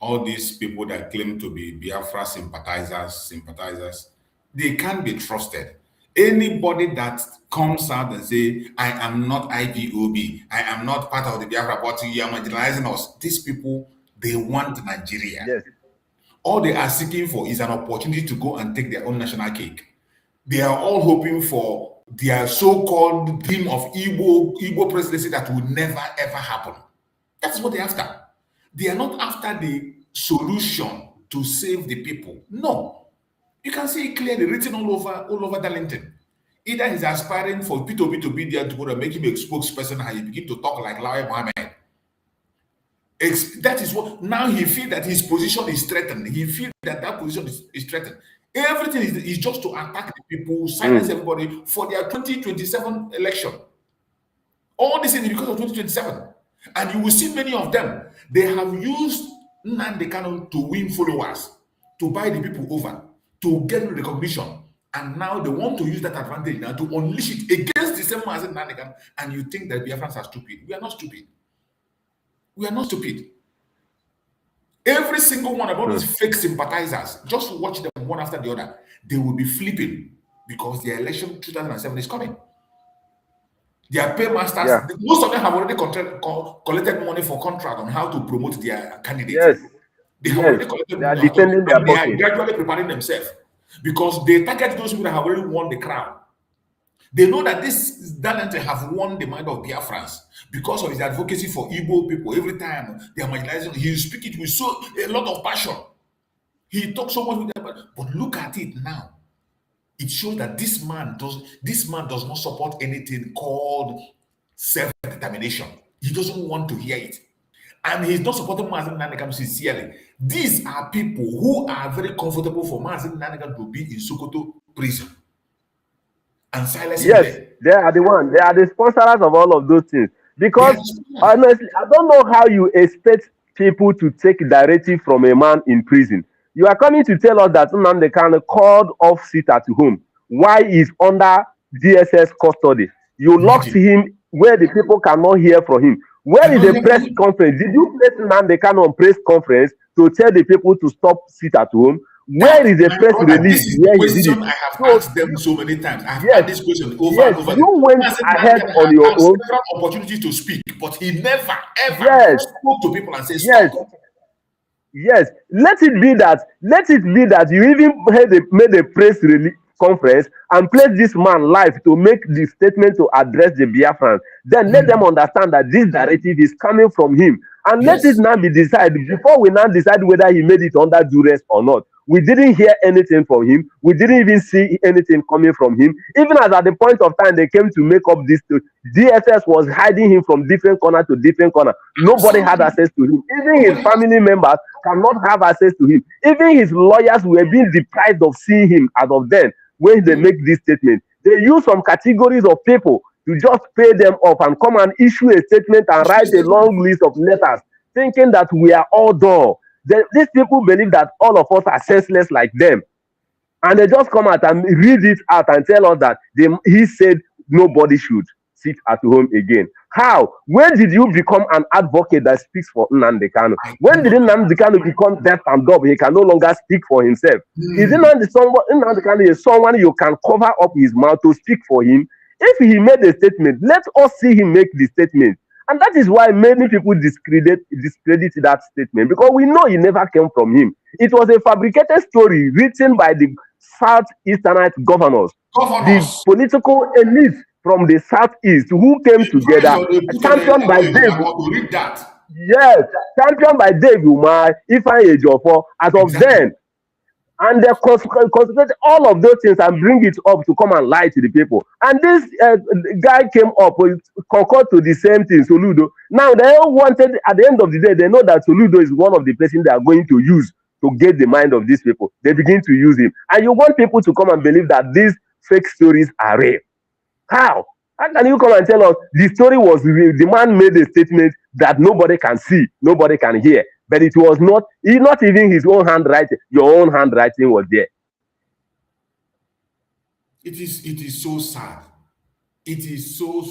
All these people that claim to be Biafra sympathizers, they can't be trusted. Anybody that comes out and say, I am not IPOB, I am not part of the Biafra party, you are marginalizing us. These people, they want Nigeria. Yes. All they are seeking for is an opportunity to go and take their own national cake. They are all hoping for their so-called dream of Igbo presidency that will never ever happen. That's what they're after. They are not after the solution to save the people. No. You can see it clearly written all over Darlington. Either he's aspiring for P2B to be there to make him a spokesperson and he begin to talk like Lai Mohammed. That is what, now he feels that his position is threatened. He feels that position is threatened. Everything is just to attack the people, silence everybody for their 2027 election. All this is because of 2027. And you will see many of them, they have used Nnamdi Kanu to win followers, to buy the people over, to get recognition. And now they want to use that advantage now to unleash it against the same man as Nnamdi Kanu. And you think that Biafrans are stupid. We are not stupid. We are not stupid. Every single one of all these fake sympathizers, just watch them one after the other. They will be flipping because the election 2007 is coming. Their paymasters, most of them have already collected money for contract on how to promote their candidates. Yes. They have Yes, already collected they are money out of it, defending their and they are pocket. gradually preparing themselves because they target those people that have already won the crown. They know that this Dalente have won the mind of Biafrans because of his advocacy for Igbo people. Every time they are marginalizing, he speaks it with a lot of passion. He talks so much with them, but look at it now. It shows that this man does not support anything called self-determination. He doesn't want to hear it. And he's not supporting Mazen Nanekam sincerely. These are people who are very comfortable for Mazen Nanekam to be in Sokoto prison and silencing Yes, them. they are the one. They are the sponsors of all of those things. Because honestly, I don't know how you expect people to take directive from a man in prison. You are coming to tell us that Nnamdi Kanu called off sit-at-home while he's under DSS custody. You locked him where the people cannot hear from him. Where is the press conference? Did you place Nnamdi Kanu on press conference to tell the people to stop sit-at-home? Where is the press release? This is the question I have asked them so many times. I have asked this question over and over. You went ahead on your own. Several opportunities to speak, but he never ever spoke to people and said, "Stop." Yes, let it be that you even made a press release conference and placed this man live to make the statement to address the Biafrans. Then let them understand that this directive is coming from him. And let it now be decided before we now decide whether he made it under duress or not. We didn't hear anything from him. We didn't even see anything coming from him. Even as at the point of time they came to make up this, DSS was hiding him from different corner to different corner. Nobody had access to him. Even his family members cannot have access to him. Even his lawyers were being deprived of seeing him as of then when they make this statement. They use some categories of people to just pay them off and come and issue a statement and write a long list of letters, thinking that we are all done. These people believe that all of us are senseless like them. And they just come out and read it out and tell us that he said nobody should sit at home again. How? When did you become an advocate that speaks for Nnamdi Kanu? When did Nnamdi Kanu become deaf and dumb? He can no longer speak for himself. Is Nnamdi Kanu is someone you can cover up his mouth to speak for him? If he made a statement, let us see him make the statement. And that is why many people discredit that statement, because we know it never came from him. It was a fabricated story written by the Southeasternite governors, the political elite from the Southeast who came together, championed by Dave. Yes, championed by Dave Umar, Ifeanyi Ejiofor, as of then. And they concentrate all of those things and bring it up to come and lie to the people. And this guy came up with concord to the same thing, Soludo. Now they all wanted, at the end of the day, they know that Soludo is one of the persons they are going to use to get the mind of these people. They begin to use him. And you want people to come and believe that these fake stories are real. How? How can you come and tell us the story was real? The man made a statement that nobody can see, nobody can hear. But it was not even his own handwriting. Your own handwriting was there. It is so sad. It is so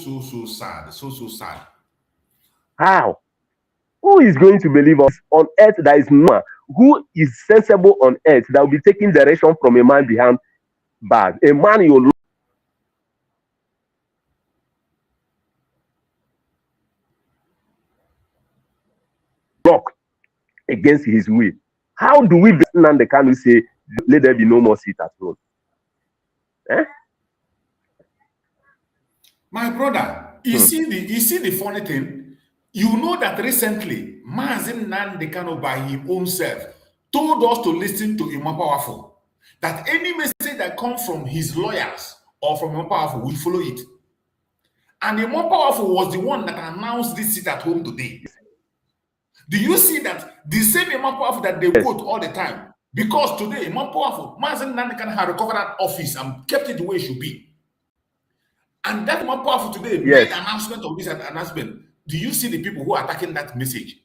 sad. So sad. How? Who is going to believe us on earth? There is no one who is sensible on earth that will be taking direction from a man behind bars. A man you lock against his will. How do we Nnamdi Kanu say, let there be no more sit-at-home? My brother, you see the funny thing? You know that recently, Mazen Nnamdi Kanu by his own self told us to listen to Imam Powerful. That any message that comes from his lawyers or from Imam Powerful, we follow it. And Imam Powerful was the one that announced this sit-at-home today. Do you see that the same Imam Powerful that they quote all the time? Because today, Imam Powerful, Mazen Nnamdi Kanu had recovered that office and kept it the way it should be. And that Imam Powerful today made an announcement of this announcement. Do you see the people who are attacking that message?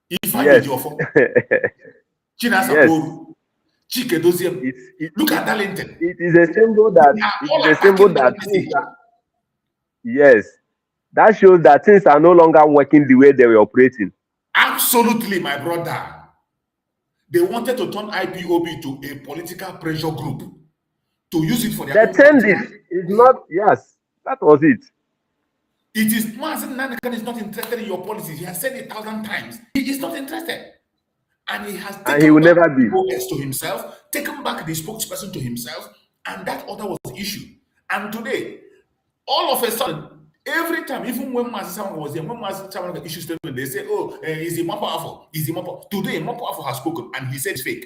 If I did your phone, Chike Doziem, look at Darlington. It is a symbol that yes. That shows that things are no longer working the way they were operating. Absolutely, my brother. They wanted to turn IPOB to a political pressure group to use it for their own. They turned it. It's not, yes, that was it. It is Mazen Nnamdi Kanu is not interested in your policies. He has said it 1,000 times. He is not interested. And he has And he taken will back never be. the OS to himself, taken back the spokesperson to himself, and that order was issued. And today, all of a sudden, every time, even when Master Simon was there, when Master Simon issued statement, they say, "Oh, is he more powerful? Is he more powerful?" Today, more powerful has spoken, and he said it's fake.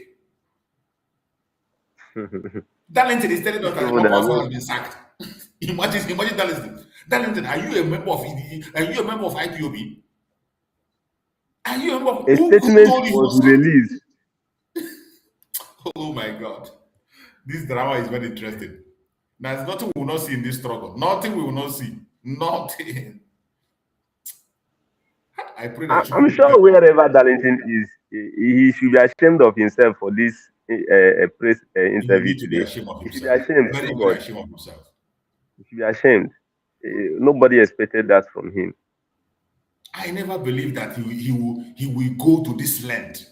Darlington is telling us that more powerful has been sacked. imagine Darlington. Darlington, are you a member of IPOB? Are you a member of A who statement told you he was was sacked? released. Oh my God. This drama is very interesting. There's nothing we will not see in this struggle. Nothing we will not see. Nothing. I pray that I'm sure wherever Darlington is, he should be ashamed of himself for this press he interview need to be today. ashamed of He should be himself. ashamed Very, so very much. ashamed of himself. He should be ashamed. Nobody expected that from him. I never believed that he will go to this length.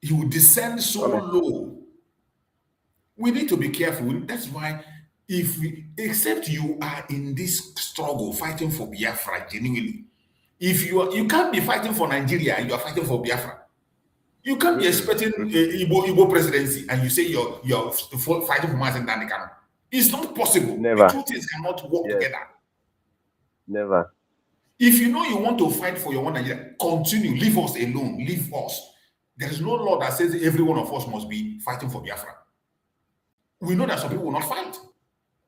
He will descend so low. We need to be careful. That's why, except you are in this struggle fighting for Biafra genuinely, you can't be fighting for Nigeria and you are fighting for Biafra. You can't be expecting Igbo presidency and you say you're fighting for Mazen Dandekano. It's not possible. Never. The two things cannot work together. Never. If you know you want to fight for your one Nigeria, continue. Leave us alone. Leave us. There is no law that says every one of us must be fighting for Biafra. We know that some people will not fight.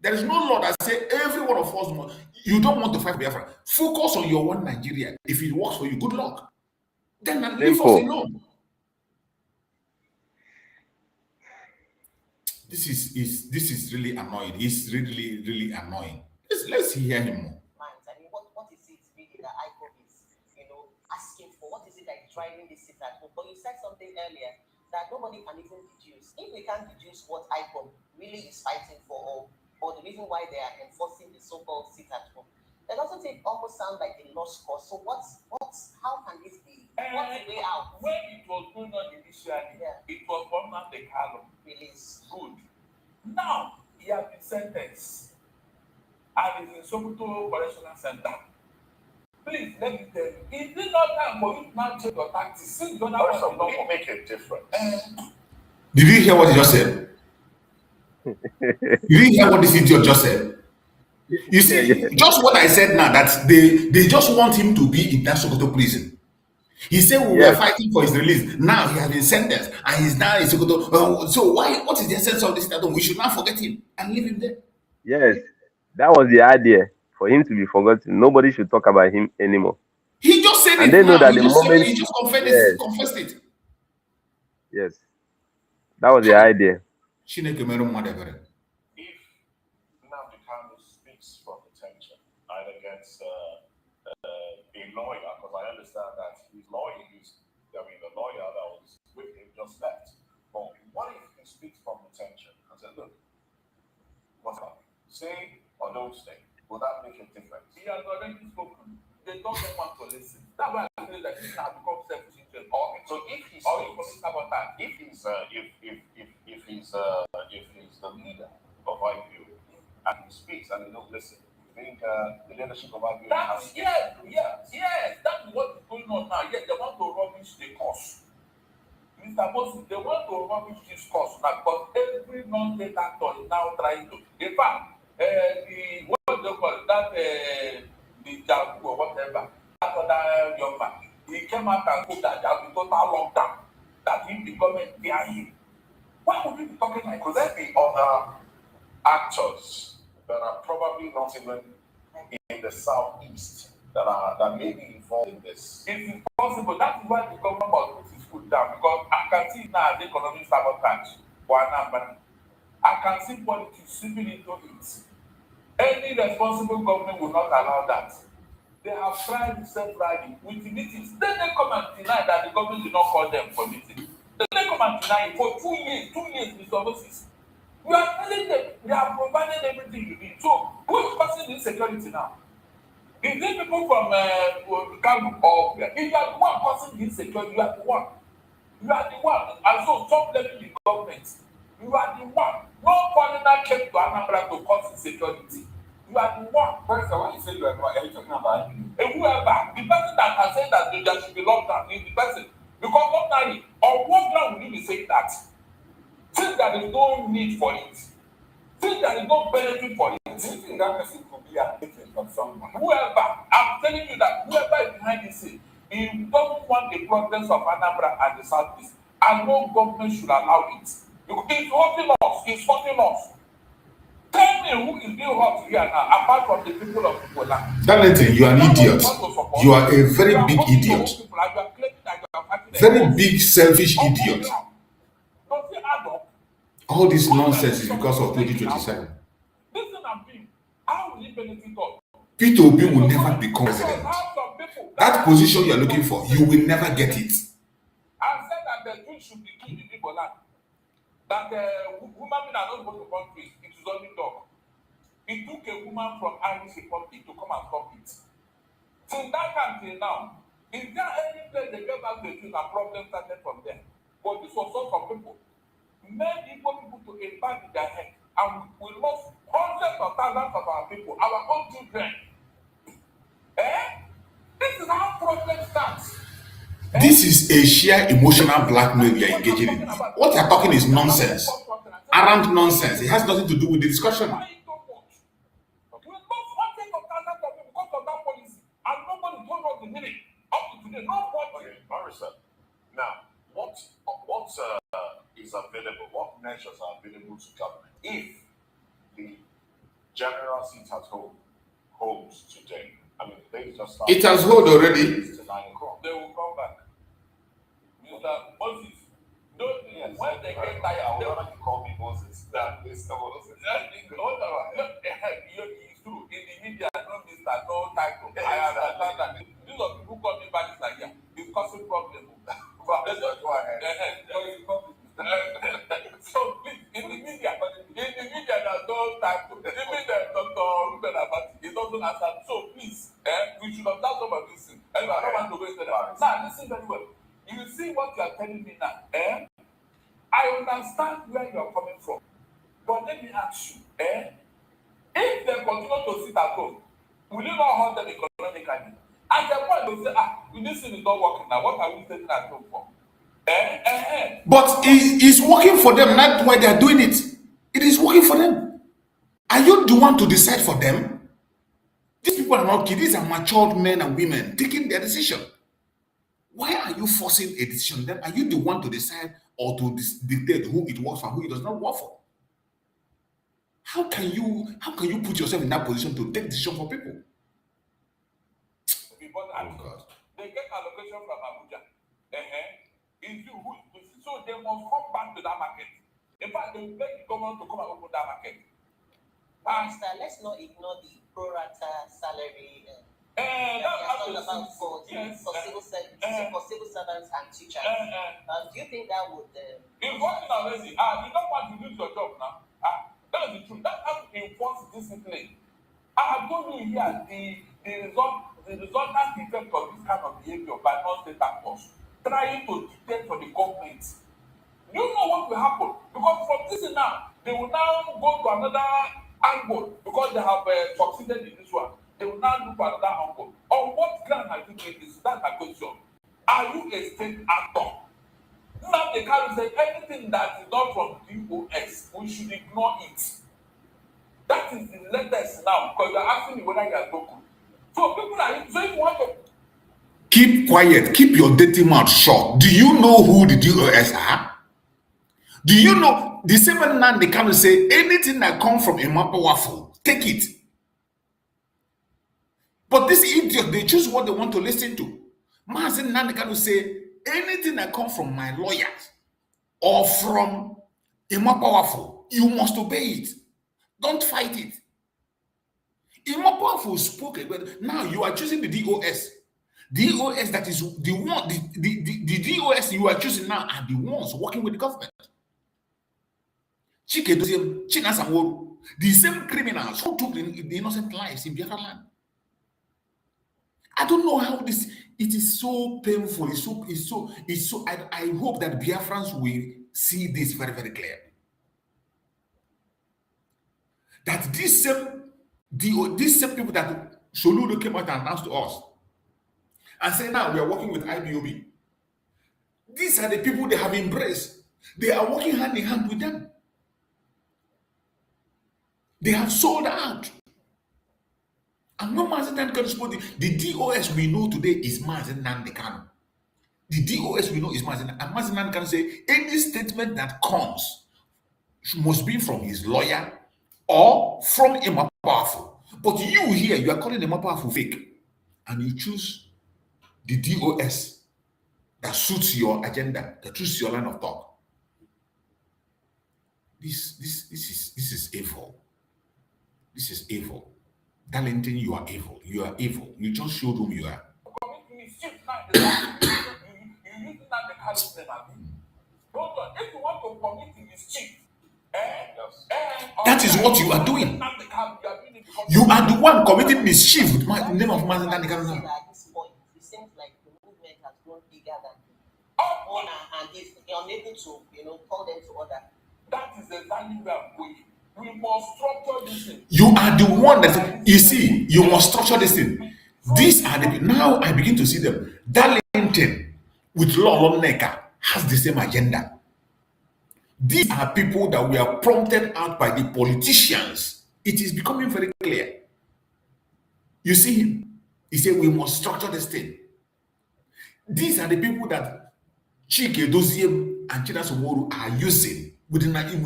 There is no law that says every one of us must. You don't want to fight for Biafra. Focus on your one Nigeria. If it works for you, good luck. Then leave us alone. This is really annoying. It's really, really annoying. Let's hear him more. I mean, what is it really that IPOB is, asking for? What is it that is driving this sit-at-home? But you said something earlier that nobody can even deduce. If we can't deduce what IPOB really is fighting for, or the reason why they are enforcing the so-called sit-at-home, then doesn't it almost sound like a lost cause? So how can this be? What's the way out? When it was going on initially, it was from the column. Release. Good. Now he has been sentenced and is in Sokoto Correctional Center. Please let me tell you, is it not time for you to now change your tactics? Since the other one will make a difference. Did you hear what he just said? Did you hear what this idiot just said? You see, just what I said now, that they just want him to be in that Sokoto prison. He said we were fighting for his release. Now he has been sentenced and he's now in Sokoto. So what is the essence of this? We should not forget him and leave him there. Yes, that was the idea, for him to be forgotten. Nobody should talk about him anymore. He just said and it they know now. that He just confessed it. Yes, that was the idea. If Nnamdi Kanu speaks from detention, either gets a lawyer, because I understand that his lawyer the lawyer that was with him just left. But what if he speaks from detention and says, look, what's up? Stay or don't stay? Will that make a difference? He has already spoken. They don't want to listen. That's why I feel that he has become self-interested. So if he's the leader of IPO and he speaks and he don't listen, you think the leadership of IPO has Yes, that is what is going on now. Yes, they want to rubbish the course. Mr. Moses, they want to rubbish this course now because every non-state actor is now trying to. In fact, what they call that the Jagu or whatever, that other young man, he came out and put that Jagu total lockdown, that he the government fear him. Why would we be talking like could there be other actors that are probably not even in the southeast that may be involved in this? It is possible. That is why the government must put his foot down, because I can see now the economic sabotage for Anambra. I can see politics slipping into it. Any responsible government will not allow that. They have tried severally with meetings. Then they come and deny that the government did not call them for meetings. Then they come and deny it for 2 years, Mr. Moses. You are telling them they have provided everything you need. So who is causing insecurity now? Is it people from Kano or if you are the one causing insecurity, you are the one. You are the one. And so stop blaming the government. You are the one. No foreigner came to Anambra to cause insecurity. You are the one. First, when you say you are talking about whoever, the person that has said that there should be lockdown is the person. Because ordinarily, On what ground will you be saying that? Since there is no need for it, since there is no benefit for it, since that person could be an agent of someone, whoever, I'm telling you that whoever is behind this thing, he doesn't want the progress of Anambra and the Southeast, and no government should allow it. It's hurting us, it's hurting us. Tell me who is being hurt here now, apart from the people of Igbo. Darlington, you are an idiot. You are a very big idiot. Very big, selfish idiot. All this nonsense is because of 2027. Peter Obi will never become president. That position you are looking for, you will never get it. I said that the Jews should be killed in Igbo land. That women are not supposed to countries, it is only dog. It took a woman from Irish Republic to come and stop it. Since that time till now, is there any place they get back the Jews and problems started from there? But this was all for people. Many Igbo people to impact in their head, and we lost hundreds of thousands of our people, our own children. This is how problem starts. This is a sheer emotional blackmail you are engaging in. What you are talking is nonsense. Arrant nonsense. It has nothing to do with the discussion. Now, what is available? What measures are available to government if the general sit-at-home holds today? I mean, they just started. It has hold already. They will come back. Mr. Moses, don't when they get tired, I would rather you call me Moses than Mr. Moses. It's true. In the media, no Mr. No title. I understand that. These are people call me back like yeah. It's causing problem. Go ahead. So please, in the media, there's no title. Even the Dr. Ruben Abati, it doesn't answer. So please, we should have done some of this thing. And I don't want to go into that. Now, listen very well. You see what you are telling me now. I understand where you are coming from. But let me ask you, if they continue to sit at home, will you not hurt them economically? At the point they say, this thing is not working now. What are we sitting at home for? But it is working for them, not why they are doing it. It is working for them. Are you the one to decide for them? These people are not kids. These are matured men and women taking their decision. Why are you forcing a decision on them? Are you the one to decide or to dictate who it works for, who it does not work for? How can you put yourself in that position to take decision for people? Oh God. They get allocation from Abuja. So they must come back to that market. In fact, they will beg the government to come and open that market. Minister, let's not ignore the pro rata salary. For civil servants and teachers. Do you think that would? It's working already. You don't want to lose your job now. That's the truth. That has to enforce discipline. I have told you here the resultant effect of this kind of behavior by non-state actors trying to dictate for the government. You know what will happen? Because from this now, they will now go to another angle because they have succeeded in this one. They will now look for another angle. On what ground are you doing this? That's my question. Are you a state actor? Now they can't say anything that is not from DOS. We should ignore it. That is the latest now because you are asking me whether you are broken. So people are saying what to keep quiet, keep your dirty mouth shut. Do you know who the DOS are? Do you know the same man they come and say anything that comes from a mapa waffle, take it. But this idiot, they choose what they want to listen to. Mazin Nan they come and say anything that comes from my lawyers or from a mapa waffle, you must obey it. Don't fight it. Immopowerful spoke, but now you are choosing the DOS. DOS that is the one, the DOS you are choosing now are the ones working with the government. The same criminals who took the innocent lives in Biafra land. I don't know how this, it is so painful. It's so I hope that Biafrans will see this very, very clear. That these same people that Soludo came out and announced to us and say now we are working with IBOB. These are the people they have embraced. They are working hand in hand with them. They have sold out. And no Mazen Nandi supposed the DOS we know today is Mazen Nandi Kanu. The DOS we know is Mazen, and Mazen Nandi Kanu say any statement that comes must be from his lawyer or from a powerful. But you here, you are calling a powerful fake, and you choose the DOS that suits your agenda, that suits your line of thought. This is evil. This is evil. Darlington, you are evil. You are evil. You just showed whom you are. If you want to commit mischief, that is what you are doing. You are the one committing mischief with the name of Mazen Nandi Kanu. At this point, it seems like the movement has grown bigger than owner, and is unable to, call them to order. That is exactly where I'm going. We must structure this thing. You are the one that you see. You must structure this thing. These are the now I begin to see them. Darlington with Lolo Neka has the same agenda. These are people that were prompted out by the politicians. It is becoming very clear. You see him. He said, we must structure this thing. These are the people that Chike Doziem and Chida Somoru are using with Nigerian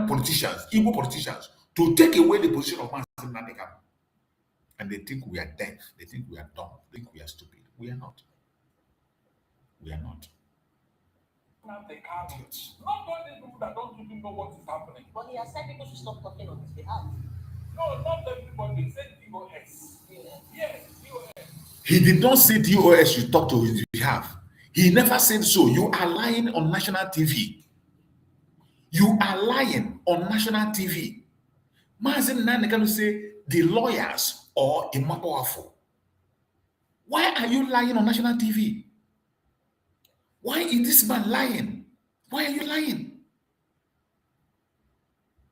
politicians, Igbo politicians, to take away the position of Mazen Nandi Kanu. And they think we are deaf. They think we are dumb. They think we are stupid. We are not. We are not. Not only people that don't even know what is happening. But he has said people should stop talking on his behalf. No, not everybody. He said DOS. Yes, DOS. He did not say DOS should talk to his behalf. He never said so. You are lying on national TV. You are lying on national TV. Mazen Nandi Kanu say the lawyers or a more powerful. Why are you lying on national TV? Why is this man lying? Why are you lying?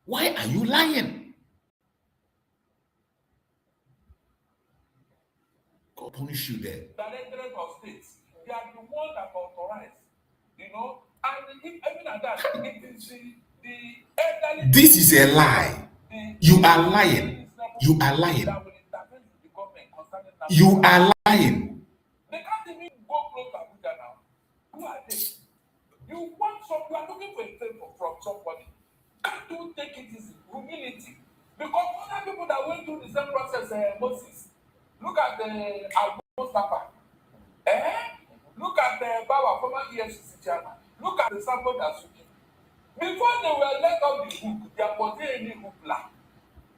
Why are you lying? God punish you there. Directorate of states, they are the ones that authorize, and if even at that, it is the elderly. This is a lie. You are lying. You are lying. You are lying. They can't even go close to Abuja now. Who are they? You are looking for a favor from somebody. Can't you take it easy? Humility. Because other people that went through the same process, Moses. Look at the Mustafa. Look at the Baba, former EFCC chairman. Look at the Sambo Dasuki. Before they were let off the hook, there was any hoopla.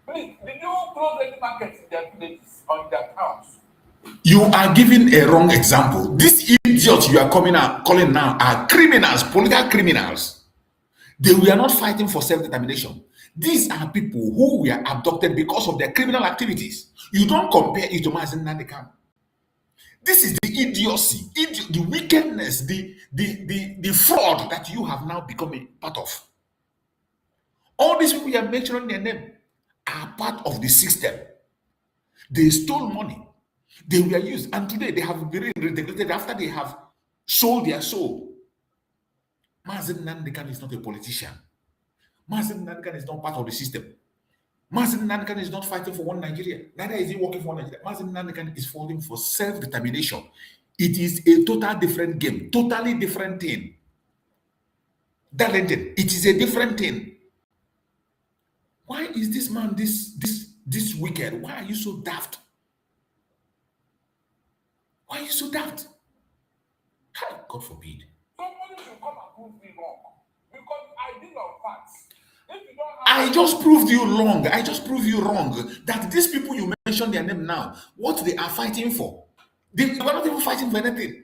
Please, did you close any markets in their villages or in their towns? You are giving a wrong example. These idiots you are calling now are criminals, political criminals. They were not fighting for self-determination. These are people who were abducted because of their criminal activities. You don't compare it to Mazen Nandi Kanu. This is the idiocy, the wickedness, the fraud that you have now become a part of. All these people you are mentioning their name are part of the system. They stole money. They were used, and today they have been reintegrated after they have sold their soul. Mazen Nandi Kanu is not a politician. Mazen Nandi Kanu is not part of the system. Mazen Nandi Kanu is not fighting for one Nigeria. Neither is he working for one Nigeria. Mazen Nandi Kanu is fighting for self-determination. It is a total different game, totally different thing. Darlington, it is a different thing. Why is this man this wicked? Why are you so daft? Why are you so daft? God forbid. Somebody should come and prove me wrong. Because I did not facts. If you don't have I just proved you wrong. I just proved you wrong. That these people you mentioned their name now, what they are fighting for, they were not even fighting for anything.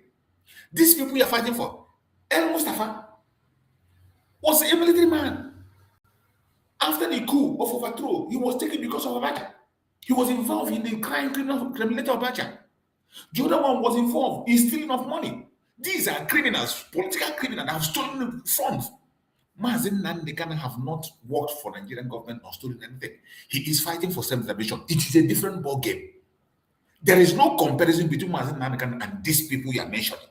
These people you are fighting for. El Mustafa was a military man. After the coup of overthrow, he was taken because of Abacha. He was involved in the criminal Abacha. The other one was involved in stealing of money. These are criminals, political criminals that have stolen funds. Mazen Nandi Kanu have not worked for Nigerian government or stolen anything. He is fighting for self-determination. It is a different ball game. There is no comparison between Mazen Nandi Kanu and these people you are mentioning.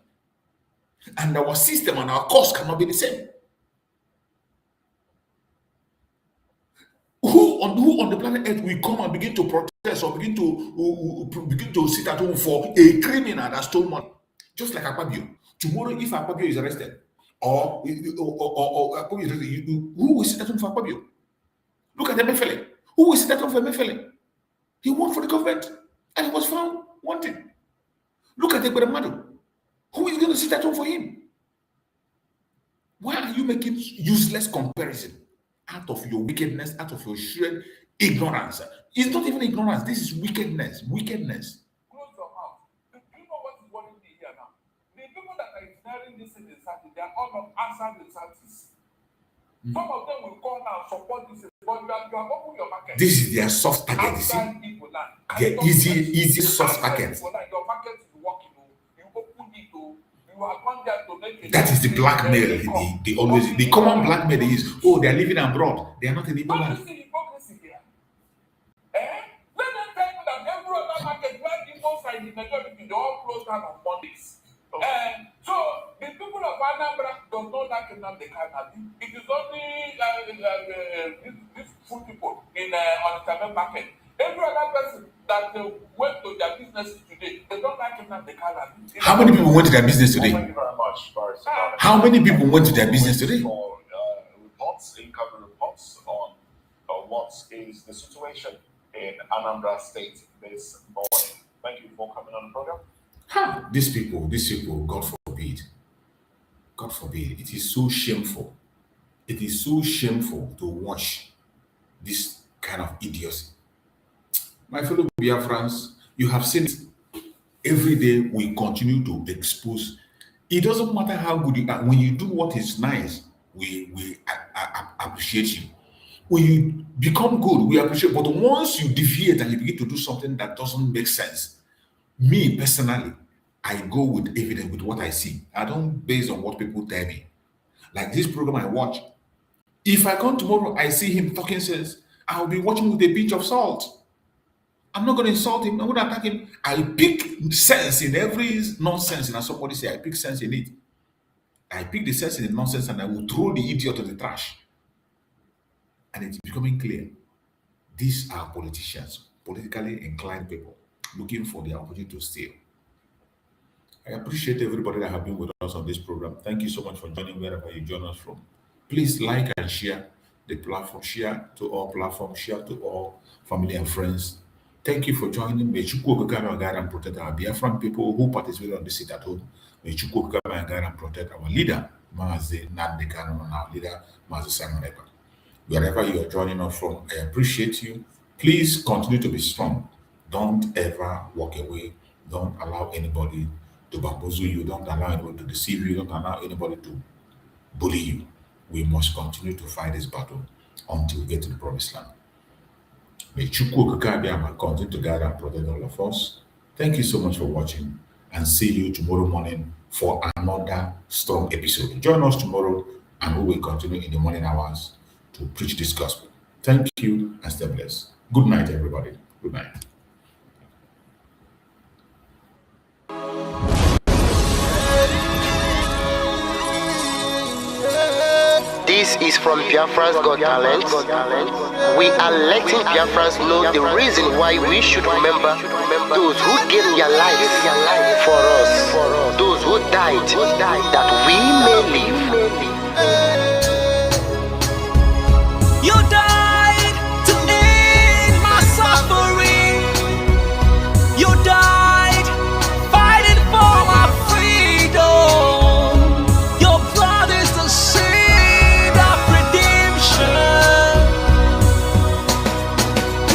And our system and our course cannot be the same. Who on the planet Earth will come and begin to protest or begin to sit at home for a criminal that stole money? Just like Akpabio. Tomorrow, if Akpabio is arrested, or Akpabio is arrested, who will sit at home for Akpabio? Look at Emefiele. Who will sit at home for Emefiele? He worked for the government and he was found wanted. Look at Ekweremadu. Who is going to sit at home for him? Why are you making useless comparison out of your wickedness, out of your sheer ignorance? It's not even ignorance. This is wickedness. Wickedness. Close your mouth. Do you know what is worrying me here now? The people that are engineering this in the city, they are all of outside the cities. Some of them will come and support this, but you are open your market. This is their soft target, you see. Their easy soft target. Your market is working. You open it. You are going there to make it. That is the blackmail. They always, the common blackmail is, oh, they are living abroad. They are not in Igbo land. Hypocrisy here. Let them tell you that every other market where people find the majority, they all close down on Mondays. So the people of Anambra don't know that in the Canada. It is only these food people in on the market. Every other person that went to their business today, they don't like in the Canada. How many people went to their business today? Thank you very much, Boris. How many people went to their business today? For reports, incoming reports on what is the situation in Anambra State this morning. Thank you for coming on the program. These people, God forbid, it is so shameful. It is so shameful to watch this kind of idiocy. My fellow Biafrans, you have seen it. Every day we continue to expose. It doesn't matter how good you are. When you do what is nice, we appreciate you. When you become good, we appreciate. But once you deviate and you begin to do something that doesn't make sense, me personally, I go with evidence, with what I see. I don't base on what people tell me. Like this program I watch. If I come tomorrow, I see him talking sense, I'll be watching with a pinch of salt. I'm not going to insult him. I'm going to attack him. I pick sense in every nonsense. And as somebody say, I pick sense in it. I pick the sense in the nonsense and I will throw the idiot to the trash. And it's becoming clear. These are politicians, politically inclined people, looking for the opportunity to steal. I appreciate everybody that have been with us on this program. Thank you so much for joining wherever you join us from. Please like and share the platform. Share to all platforms. Share to all family and friends. Thank you for joining. May Chukwu guide and protect our Biafran people who participate on this sit at home. May Chukwu guide and protect our leader, Mazi Nnamdi Kanu, and our leader, Mazi Simon Ekpa. Wherever you are joining us from, I appreciate you. Please continue to be strong. Don't ever walk away. Don't allow anybody to bamboozle you. Don't allow anybody to deceive you. Don't allow anybody to bully you. We must continue to fight this battle until we get to the promised land. May Chukwu Okike continue to guide and protect all of us. Thank you so much for watching and see you tomorrow morning for another strong episode. Join us tomorrow and we will continue in the morning hours to preach this gospel. Thank you and stay blessed. Good night, everybody. Good night. This is from Biafra's Got Talent. We are letting Biafrans know the reason why we should remember those who gave their lives for us, those who died, that we may live. You died to end my suffering. You died fighting for my freedom. Your blood is the seed of redemption.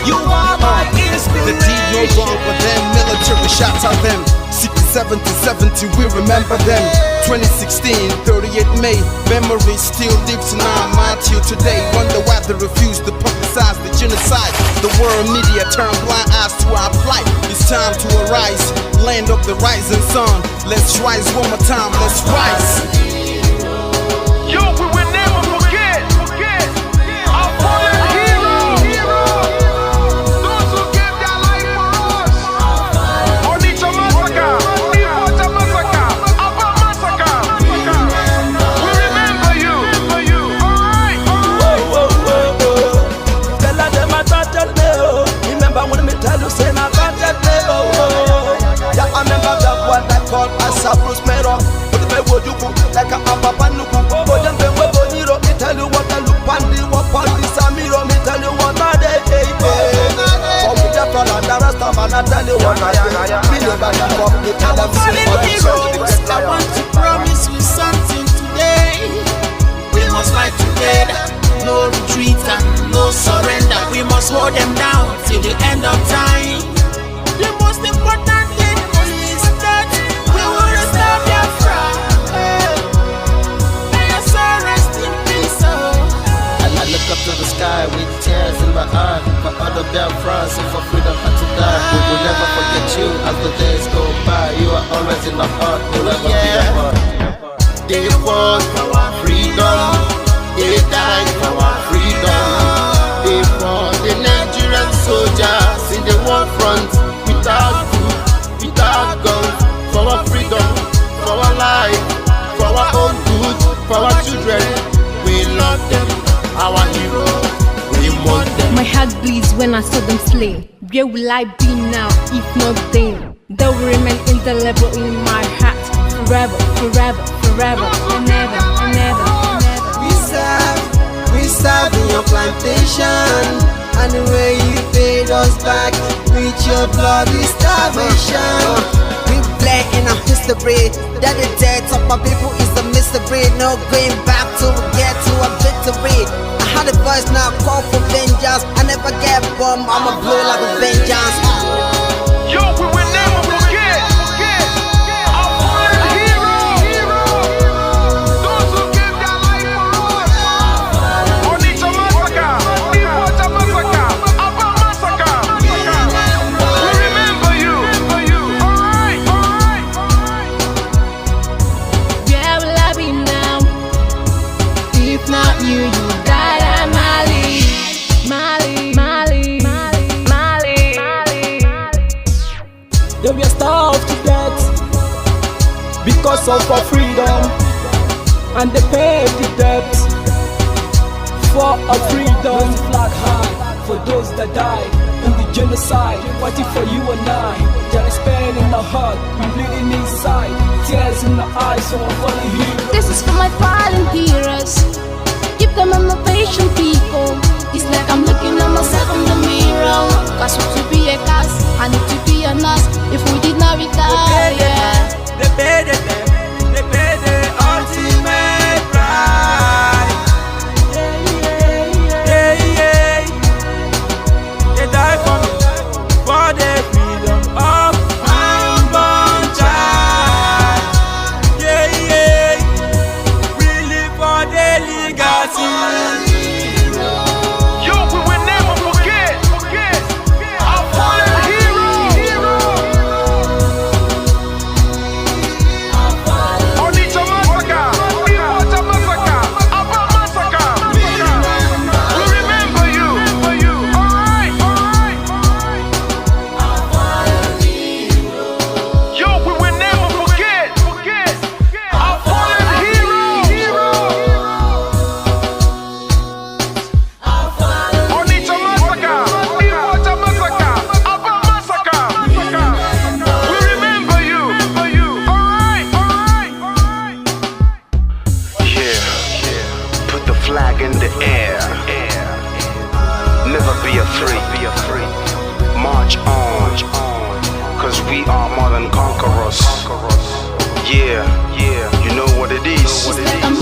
You are my inspiration. The deed no wrong with them, military shots at them. 67 to 70, we remember them. 2016, 38 May, memory still lives in our mind till today. Wonder why they refuse to publicize the genocide. The world media turn blind eyes to our plight. It's time to arise, land of the rising sun. Let's rise one more time, let's rise. Yo, we will never forget our fallen heroes. Those who gave their life for us. Onitsha massacre, Ipocha massacre, Aba massacre. Cyprus Mero. But the way you go, like a papa nuku. But then they will go near me, tell you what I look pandi, what pandi Samiro, me tell you what I day. For we just all and the rest of man, I tell you what I am. Me never give up, me tell them I want to promise you something today. We must fight together, no retreat and no surrender. We must hold them down till the end of time. The most important thing is that we will restore Biafra. May your soul rest in peace. I look up to the sky with tears in my eyes. For other Biafrans and for freedom had to die. We will never forget you as the days go by. You are always in my heart, we'll never be apart. They fought for our freedom, they died for our freedom. They fought the Nigerian soldiers in the war front, without food, without guns, for our freedom, for our life, for our own good, for our children. We love them, our heroes, we want them. My heart bleeds when I saw them slain. Where will I be now if not then? They will remain indelible in my heart forever, forever, forever, and ever, and ever, and ever. We serve in your plantation, and the way you paid us back with your bloody starvation. We bled in our history that the death of my people is a mystery. No going back to get to a victory. I had a voice now call for vengeance. I never get bombed, I'ma blow like a vengeance. Yo, we will never forget our fallen heroes. Those who gave their life for us. Onitsha massacre, Iwacha massacre, Aba massacre. We remember you. Alright. Where will I be now if not you? You died at Mali. They were starved to death because of our freedom, and they paid the debt for our freedom. Flag high for those that died in the genocide, fighting for you and I. There is pain in the heart, we bleeding inside, tears in the eyes of our fallen heroes. This is for my fallen heroes. Give them a motivation, people. It's like I'm looking at myself in the mirror. Cause to be a cast, I need to be a nurse. If we did not retire, They paid the ultimate price. They died for the freedom of my unborn child. We live for the legacy. Yo, we will never forget our fallen heroes. Onitsha massacre, Iwacha massacre, Aba massacre. We remember you. Alright. Yo, we will never forget our fallen heroes. Onitsha massacre, Iwacha massacre, Aba massacre. We remember you. Alright. Yeah, put the flag in the air. Never be afraid. March on, cause we are more than conquerors. Yeah, you know what it is. it's like I'm